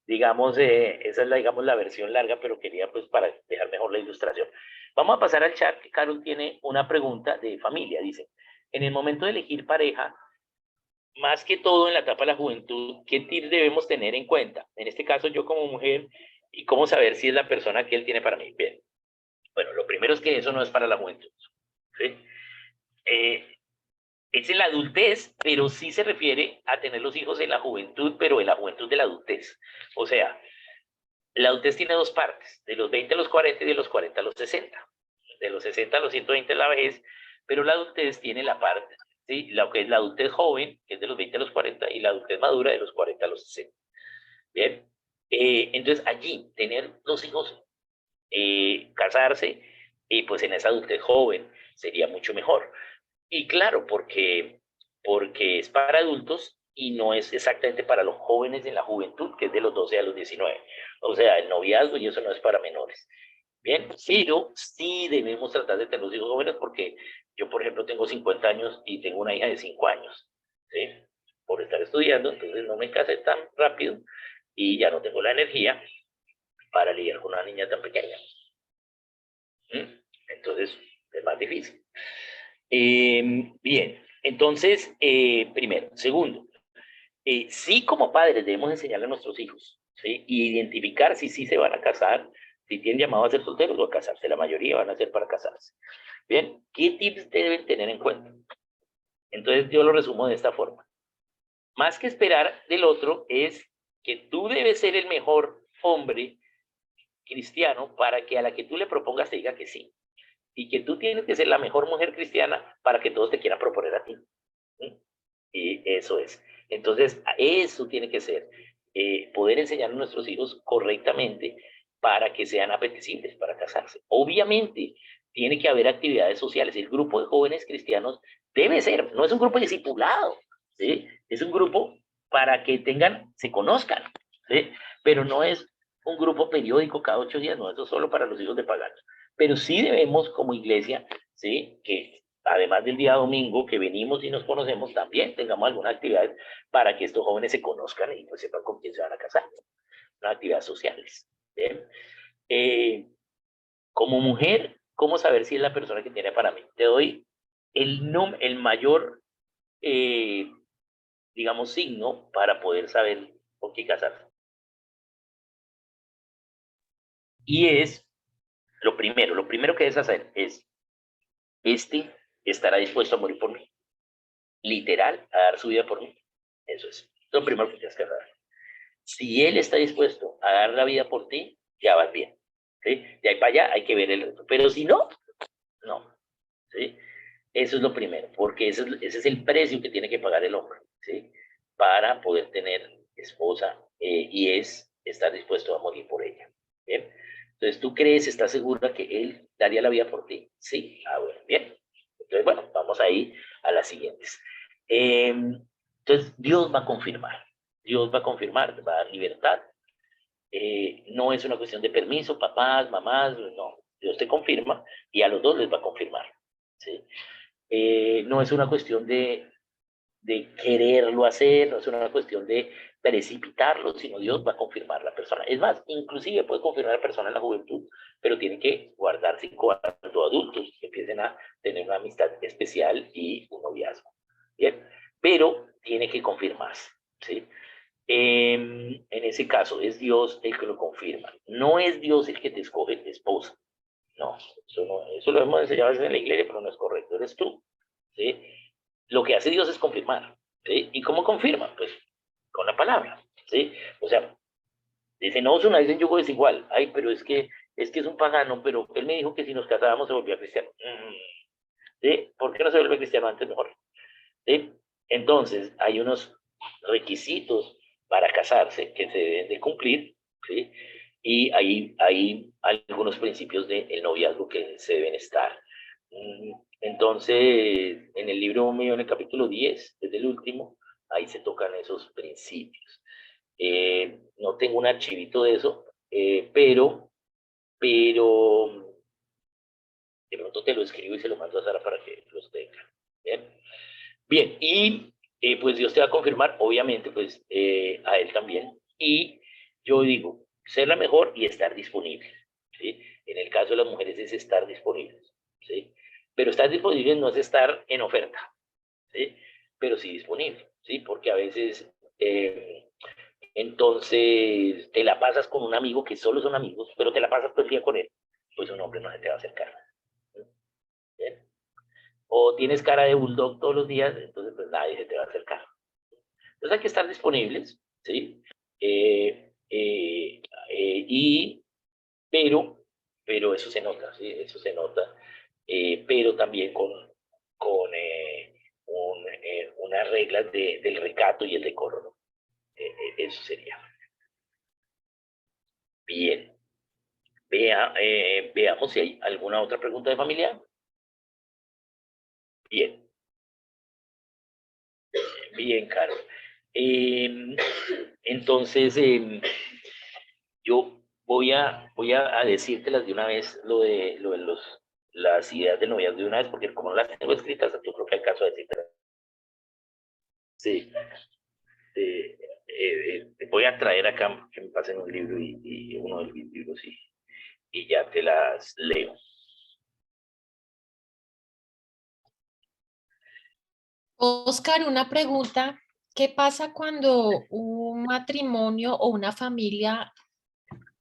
digamos, esa es digamos, la versión larga, pero quería pues para dejar mejor la ilustración. Vamos a pasar al chat, que Carol tiene una pregunta de familia, dice, en el momento de elegir pareja, más que todo en la etapa de la juventud, ¿qué tips debemos tener en cuenta? En este caso, yo como mujer, y cómo saber si es la persona que él tiene para mí. Bien, bueno, lo primero es que eso no es para la juventud, ¿sí? Eh, es en la adultez, pero sí se refiere a tener los hijos en la juventud, pero en la juventud de la adultez. O sea, la adultez tiene dos partes, de los 20 a los 40 y de los 40 a los 60. De los 60 a los 120 es la vejez, pero la adultez tiene la parte, ¿sí? Lo que es la adultez joven, que es de los 20 a los 40, y la adultez madura de los 40 a los 60. Bien, entonces allí tener los hijos, casarse, pues en esa adultez joven sería mucho mejor. Y claro, porque es para adultos y no es exactamente para los jóvenes en la juventud, que es de los 12 a los 19. O sea, el noviazgo y eso no es para menores. Bien, pero sí debemos tratar de tener los hijos jóvenes porque yo, por ejemplo, tengo 50 años y tengo una hija de 5 años, ¿sí? Por estar estudiando, entonces no me casé tan rápido y ya no tengo la energía para lidiar con una niña tan pequeña. ¿Mm? Entonces, es más difícil. Bien, entonces, primero. Segundo, sí como padres debemos enseñarle a nuestros hijos, ¿sí? Y identificar si sí se van a casar, si tienen llamado a ser solteros o a casarse. La mayoría van a ser para casarse. Bien, ¿qué tips deben tener en cuenta? Entonces yo lo resumo de esta forma. Más que esperar del otro es que tú debes ser el mejor hombre cristiano para que a la que tú le propongas te diga que sí. Y que tú tienes que ser la mejor mujer cristiana para que todos te quieran proponer a ti. ¿Sí? Y eso es. Entonces, eso tiene que ser, poder enseñar a nuestros hijos correctamente para que sean apetecibles para casarse. Obviamente, tiene que haber actividades sociales. El grupo de jóvenes cristianos debe ser, no es un grupo discipulado, ¿sí? Es un grupo para que se conozcan, ¿sí? Pero no es un grupo periódico cada 8 días, no, eso es solo para los hijos de paganos. Pero sí debemos, como iglesia, ¿sí? Que además del día domingo que venimos y nos conocemos, también tengamos algunas actividades para que estos jóvenes se conozcan y pues sepan con quién se van a casar, unas actividades sociales. ¿Bien? Eh, Como mujer, ¿cómo saber si es la persona que tiene para mí? Te doy el mayor, digamos, signo para poder saber por qué casarse. Y es lo primero que debes hacer es, este estará dispuesto a morir por mí, literal, a dar su vida por mí. Eso es lo primero que tienes que hacer. Si él está dispuesto a dar la vida por ti, ya vas bien. ¿Sí? De ahí para allá hay que ver el resto. Pero si no, no. ¿Sí? Eso es lo primero, porque ese es el precio que tiene que pagar el hombre, ¿sí? Para poder tener esposa, y es estar dispuesto a morir por ella. ¿Bien? Entonces, ¿tú crees, estás segura que él daría la vida por ti? Sí. Ah, bueno, bien. Entonces, bueno, vamos ahí a las siguientes. Entonces, Dios va a confirmar. Dios va a confirmar, te va a dar libertad. No es una cuestión de permiso, papás, mamás, no. Dios te confirma y a los dos les va a confirmar. ¿Sí? No es una cuestión de quererlo hacer, no es una cuestión de precipitarlo, sino Dios va a confirmar la persona. Es más, inclusive puede confirmar a la persona en la juventud, pero tienen que guardarse cuando adultos empiecen a tener una amistad especial y un noviazgo. Bien, pero tiene que confirmarse, ¿sí? En ese caso es Dios el que lo confirma. No es Dios el que te escoge de esposa. No, eso lo hemos enseñado a veces en la iglesia, pero no es correcto, eres tú. ¿Sí? Lo que hace Dios es confirmar. ¿Sí? ¿Y cómo confirma? Pues con la palabra. ¿Sí? O sea, dice, no os unáis en yugo desigual. Ay, pero es que es un pagano, pero él me dijo que si nos casábamos se volvía cristiano. ¿Sí? ¿Por qué no se vuelve cristiano antes mejor? ¿Sí? Entonces, hay unos requisitos para casarse que se deben de cumplir, ¿sí? Y hay algunos principios del noviazgo que se deben estar. Entonces, en el libro mío, en el capítulo 10, es el último, ahí se tocan esos principios. No tengo un archivito de eso, pero de pronto te lo escribo y se lo mando a Sara para que los tenga. Bien, bien, y pues Dios te va a confirmar, obviamente, pues a él también. Y yo digo, ser la mejor y estar disponible. ¿Sí? En el caso de las mujeres es estar disponibles. ¿Sí? Pero estar disponible no es estar en oferta, ¿sí? Pero sí disponible, ¿sí? Porque a veces, entonces, te la pasas con un amigo que solo son amigos, pero te la pasas todo el día con él, pues un hombre no se te va a acercar. ¿Bien? O tienes cara de bulldog todos los días, entonces pues nadie se te va a acercar. Entonces hay que estar disponibles, ¿sí? Y, pero, pero eso se nota, ¿sí? Eso se nota, pero también con unas reglas del recato y el decoro, ¿no? Eso sería. Bien. Veamos si hay alguna otra pregunta de familia. Bien, bien, Caro. Eh, entonces, yo voy a decírtelas de una vez lo de las ideas de noviazgo de una vez, porque como no las tengo escritas, yo creo que hay caso de decírtelas. Sí, voy a traer acá que me pasen un libro y uno de mis libros y ya te las leo. Oscar, una pregunta. ¿Qué pasa cuando un matrimonio o una familia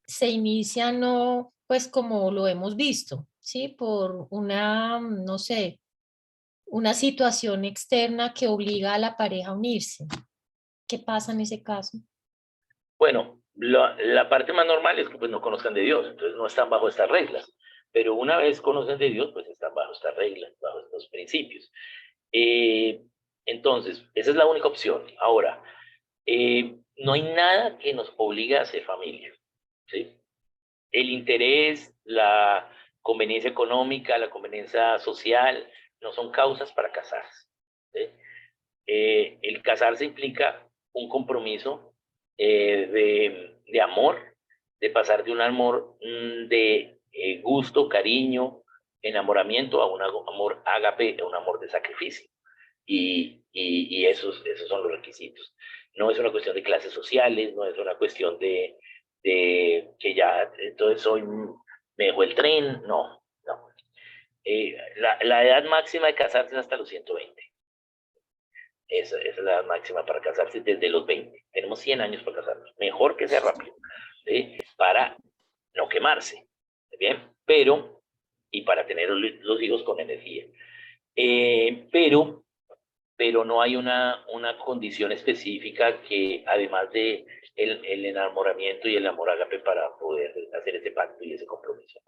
se inicia no, pues como lo hemos visto, ¿sí? Por una, no sé, una situación externa que obliga a la pareja a unirse. ¿Qué pasa en ese caso? Bueno, la parte más normal es que pues no conozcan de Dios, entonces no están bajo estas reglas. Pero una vez conocen de Dios, pues están bajo estas reglas, bajo estos principios. Eh, entonces, esa es la única opción. Ahora, no hay nada que nos obligue a ser familia, ¿sí? El interés, la conveniencia económica, la conveniencia social, no son causas para casarse, ¿sí? El casarse implica un compromiso, de amor, de pasar de un amor, de gusto, cariño, enamoramiento a un amor ágape, a un amor de sacrificio. Y esos son los requisitos. No es una cuestión de clases sociales, no es una cuestión de que ya entonces soy ¿Me dejó el tren? No, no. La edad máxima de casarse es hasta los 120. Esa es la edad máxima para casarse desde los 20. Tenemos 100 años para casarnos. Mejor que sea rápido, ¿sí? Para no quemarse, ¿bien? Pero, y para tener los hijos con energía. Pero no hay una condición específica que, además de el enamoramiento y el amor ágape, para poder hacer ese pacto y ese compromiso.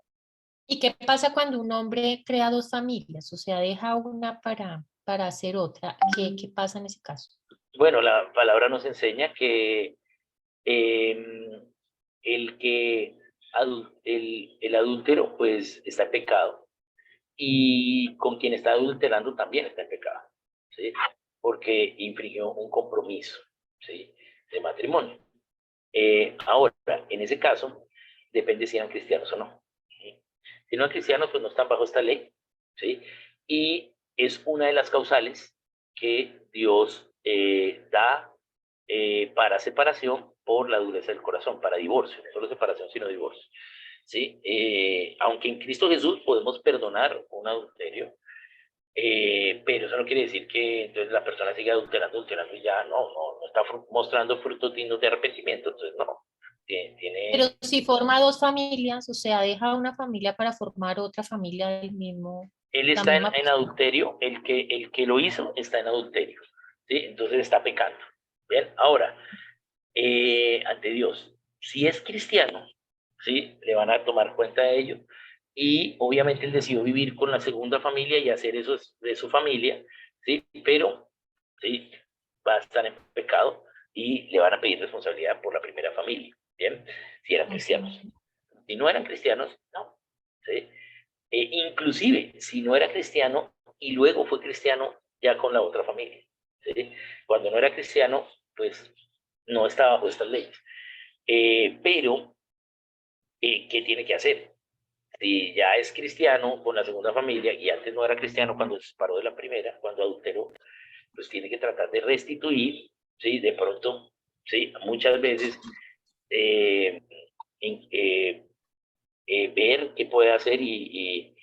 ¿Y qué pasa cuando un hombre crea dos familias? O sea, deja una para hacer otra. ¿Qué pasa en ese caso? Bueno, la palabra nos enseña que el que el adúltero pues está en pecado, y con quien está adulterando también está en pecado, ¿sí? Porque infringió un compromiso, ¿sí? De matrimonio. Ahora, en ese caso, depende si eran cristianos o no. ¿Sí? Si no eran cristianos, pues no están bajo esta ley, ¿sí? Y es una de las causales que Dios da para separación por la dureza del corazón, para divorcio, no solo separación, sino divorcio. ¿Sí? Aunque en Cristo Jesús podemos perdonar un adulterio, pero eso no quiere decir que entonces la persona siga adulterando y ya no está mostrando frutos dignos de arrepentimiento, entonces no. Pero Tiene, si forma dos familias, o sea, deja una familia para formar otra familia del mismo, él la está misma en persona. adulterio, el que lo hizo está en adulterio, ¿sí? Entonces está pecando. Bien, ahora, ante Dios, si es cristiano, ¿sí? Le van a tomar cuenta de ello, y obviamente él decidió vivir con la segunda familia y hacer eso de su familia, ¿sí? Pero, ¿sí? Va a estar en pecado y le van a pedir responsabilidad por la primera familia, ¿bien? Si eran cristianos. Ujú. Si no eran cristianos, no, ¿sí? Inclusive, si no era cristiano y luego fue cristiano ya con la otra familia, ¿sí? Cuando no era cristiano, pues no estaba bajo estas leyes. Pero, ¿qué tiene que hacer? Si ya es cristiano con la segunda familia y antes no era cristiano cuando se separó de la primera, cuando adulteró, pues tiene que tratar de restituir, ¿sí? De pronto, ¿sí? Muchas veces eh, en, ver qué puede hacer y,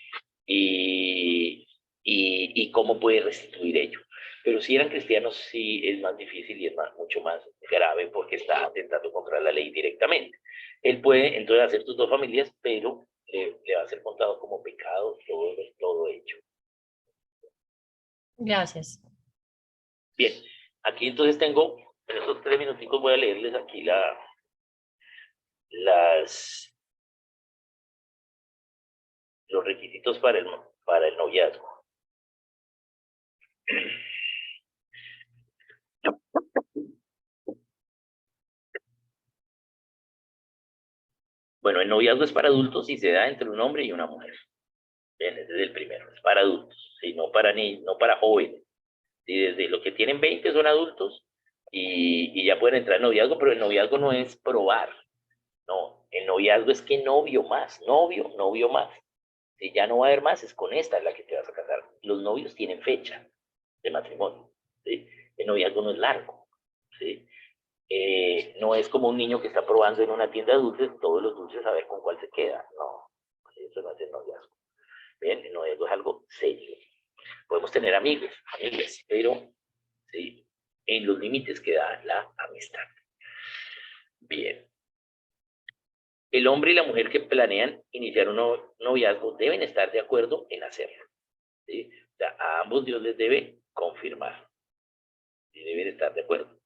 y cómo puede restituir ello. Pero si eran cristianos, sí es más difícil y es mucho más grave, porque está atentando contra la ley directamente. Él puede entonces hacer tus dos familias, pero le va a ser contado como pecado todo hecho. Gracias. Bien, aquí entonces tengo, en estos 3 minuticos voy a leerles aquí las, los requisitos para el noviazgo. Bueno, el noviazgo es para adultos y se da entre un hombre y una mujer. Bien, ese es el primero, es para adultos, ¿sí? No para niños, no para jóvenes. ¿Sí? Desde los que tienen 20 son adultos y ya pueden entrar en noviazgo, pero el noviazgo no es probar, no, el noviazgo es que novio más, novio más. Si ya no va a haber más, es con esta es la que te vas a casar. Los novios tienen fecha de matrimonio, ¿sí? El noviazgo no es largo, ¿sí? No es como un niño que está probando en una tienda de dulces todos los dulces a ver con cuál se queda, no, eso no es el noviazgo. Bien, el noviazgo es algo serio. Podemos tener amigos, amigas, pero ¿sí? En los límites que da la amistad. Bien. El hombre y la mujer que planean iniciar un noviazgo deben estar de acuerdo en hacerlo, ¿sí? O sea, a ambos Dios les debe confirmar y deben estar de acuerdo.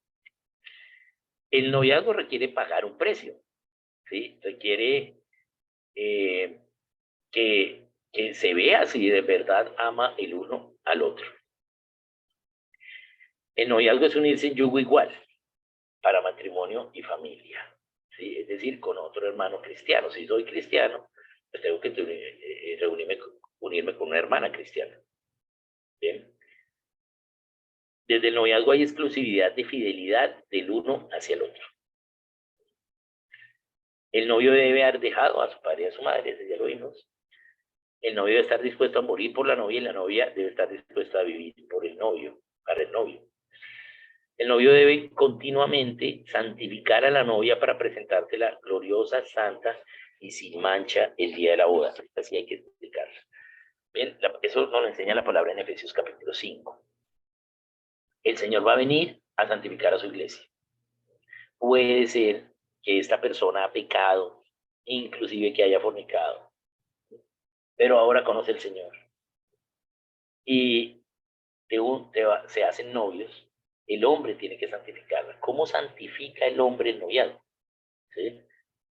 El noviazgo requiere pagar un precio, ¿sí? Requiere eh, que se vea si de verdad ama el uno al otro. El noviazgo es unirse en yugo igual para matrimonio y familia, ¿sí? Es decir, con otro hermano cristiano. Si soy cristiano, pues tengo que unirme con una hermana cristiana. Bien. Desde el noviazgo hay exclusividad de fidelidad del uno hacia el otro. El novio debe haber dejado a su padre y a su madre, eso ya lo vimos. El novio debe estar dispuesto a morir por la novia y la novia debe estar dispuesta a vivir por el novio, para el novio. El novio debe continuamente santificar a la novia para presentársela gloriosa, santa y sin mancha el día de la boda. Así hay que explicarlo. Bien, eso nos lo enseña la palabra en Efesios capítulo 5. El Señor va a venir a santificar a su iglesia. Puede ser que esta persona ha pecado, inclusive que haya fornicado, pero ahora conoce al Señor. Y se hacen novios, el hombre tiene que santificarla. ¿Cómo santifica el hombre el noviazgo? ¿Sí?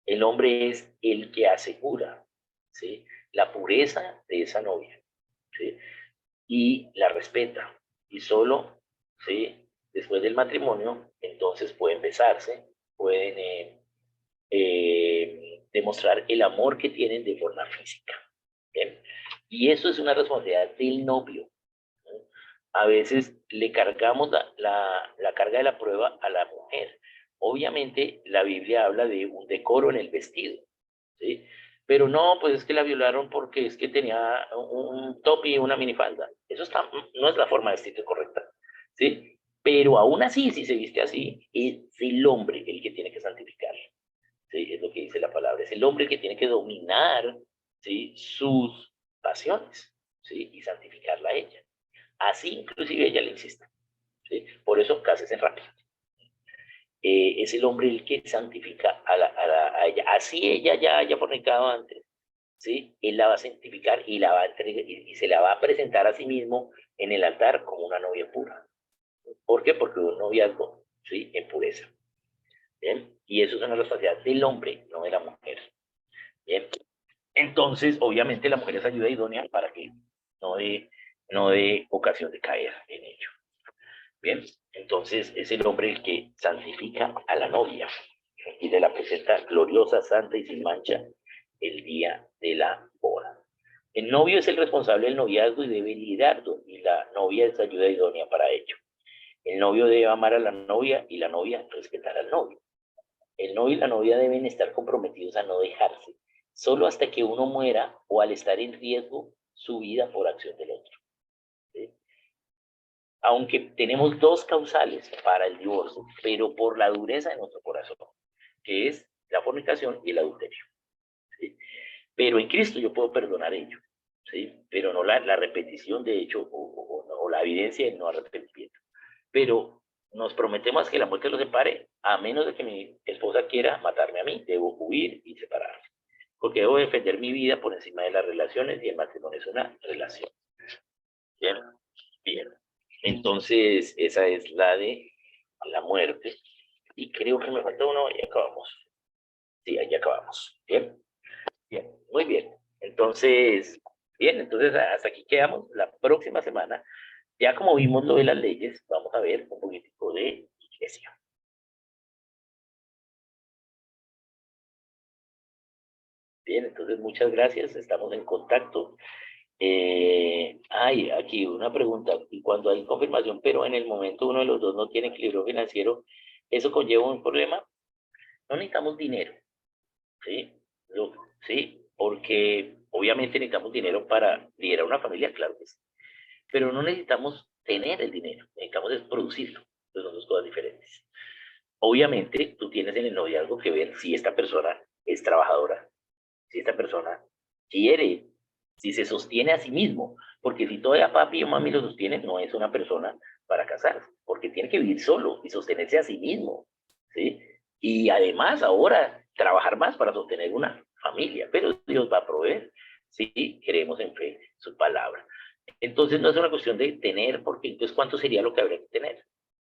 El hombre es el que asegura, ¿sí?, la pureza de esa novia, ¿sí?, y la respeta. Y solo, ¿sí?, después del matrimonio, entonces pueden besarse, pueden demostrar el amor que tienen de forma física. ¿Bien? Y eso es una responsabilidad del novio. A veces le cargamos la carga de la prueba a la mujer. Obviamente la Biblia habla de un decoro en el vestido, ¿sí? Pero no, pues es que la violaron porque es que tenía un top y una minifalda. No es la forma de vestirse correcta, ¿sí? Pero aún así, si se viste así, es el hombre el que tiene que santificar, ¿sí? Es lo que dice la palabra. Es el hombre el que tiene que dominar, ¿sí?, sus pasiones, ¿sí?, y santificarla a ella. Así inclusive ella le insiste, ¿sí? Por eso cásense rápido. Es el hombre el que santifica a ella. Así ella ya haya fornicado antes, ¿sí?, él la va a santificar y, la va a entregar, y se la va a presentar a sí mismo en el altar como una novia pura. ¿Por qué? Porque un noviazgo, ¿sí?, en pureza. ¿Bien? Y eso es una responsabilidad del hombre, no de la mujer. ¿Bien? Entonces, obviamente la mujer es ayuda idónea para que no dé ocasión de caer en ello. Bien, entonces es el hombre el que santifica a la novia y se la presenta gloriosa, santa y sin mancha el día de la boda. El novio es el responsable del noviazgo y debe liderarlo, y la novia es ayuda idónea para ello. El novio debe amar a la novia y la novia respetar al novio. El novio y la novia deben estar comprometidos a no dejarse, solo hasta que uno muera o al estar en riesgo su vida por acción del otro. ¿Sí? Aunque tenemos dos causales para el divorcio, pero por la dureza de nuestro corazón, que es la fornicación y el adulterio. ¿Sí? Pero en Cristo yo puedo perdonar ello, ¿sí?, pero no la repetición de hecho o la evidencia de no arrepentimiento. Pero nos prometemos que la muerte los separe, a menos de que mi esposa quiera matarme a mí. Debo huir y separarme, porque debo defender mi vida por encima de las relaciones, y el matrimonio es una relación. Bien, bien. Entonces, esa es la de la muerte. Y creo que me falta uno y acabamos. Sí, ahí acabamos. Bien, bien, muy bien. Entonces, hasta aquí quedamos. La próxima semana, ya como vimos lo de las leyes, vamos a ver un poquitico de iglesia. Bien, entonces muchas gracias, estamos en contacto. Hay aquí una pregunta, y cuando hay confirmación, pero en el momento uno de los dos no tiene equilibrio financiero, ¿eso conlleva un problema? No necesitamos dinero, ¿sí? Sí, porque obviamente necesitamos dinero para liderar una familia, claro que sí, pero no necesitamos tener el dinero, necesitamos es producirlo. Entonces son dos cosas diferentes. Obviamente tú tienes en el noviazgo que ver si esta persona es trabajadora, si esta persona quiere, si se sostiene a sí mismo, porque si todavía papi o mami lo sostienen, no es una persona para casarse, porque tiene que vivir solo y sostenerse a sí mismo, ¿sí? Y además ahora trabajar más para sostener una familia, pero Dios va a proveer, si creemos en fe, su palabra. Entonces no es una cuestión de tener, porque entonces ¿cuánto sería lo que habría que tener?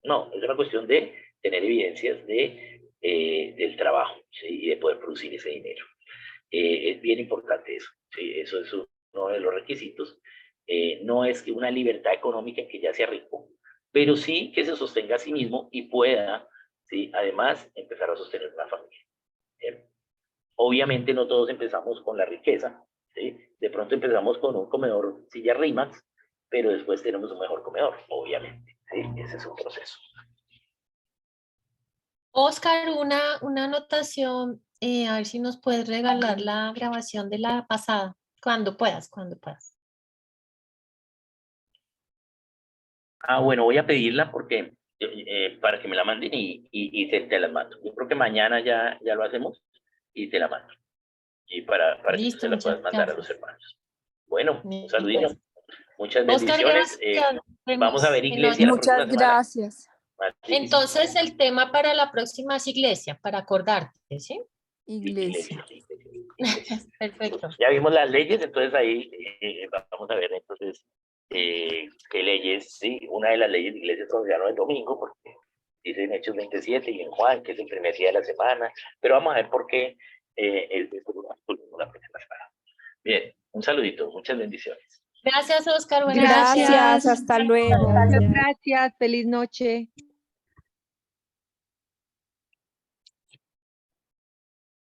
No, es una cuestión de tener evidencias del trabajo, ¿sí?, y de poder producir ese dinero. Es bien importante eso, ¿sí? Eso es uno de los requisitos. No es que una libertad económica en que ya sea rico, pero sí que se sostenga a sí mismo y pueda, ¿sí?, además empezar a sostener una familia. ¿Bien? Obviamente no todos empezamos con la riqueza, ¿sí? De pronto empezamos con un comedor silla Rimax, pero después tenemos un mejor comedor, obviamente, ¿sí? Ese es un proceso. Oscar, una anotación, a ver si nos puedes regalar la grabación de la pasada, cuando puedas, cuando puedas. Bueno, voy a pedirla porque para que me la manden y te las mando. Yo creo que mañana ya lo hacemos y te la mando. y para que tú Listo, se la muchas puedas mandar a los gracias. hermanos. Bueno, un Listo. saludito. Muchas Oscar, bendiciones. gracias. Nos Vamos a vemos ver en iglesia la otra. próxima Muchas semana. gracias. Más difícil. Entonces, el tema para la próxima es iglesia, para acordarte, ¿sí? Iglesia. Iglesia. Perfecto. Ya vimos las leyes, entonces ahí vamos a ver entonces qué leyes, sí, una de las leyes de iglesia es considerarlo el domingo, porque dice en Hechos 27 y en Juan, que es el primer día de la semana, pero vamos a ver por qué es la próxima semana. Bien, un saludito, muchas bendiciones. Gracias, Oscar. Buenas Gracias, noches. hasta luego. Muchas gracias, feliz noche.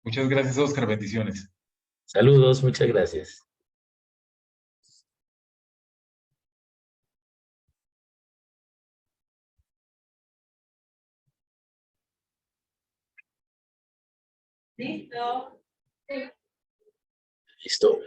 Muchas gracias, Oscar. Bendiciones. Saludos, muchas gracias. Listo. Listo.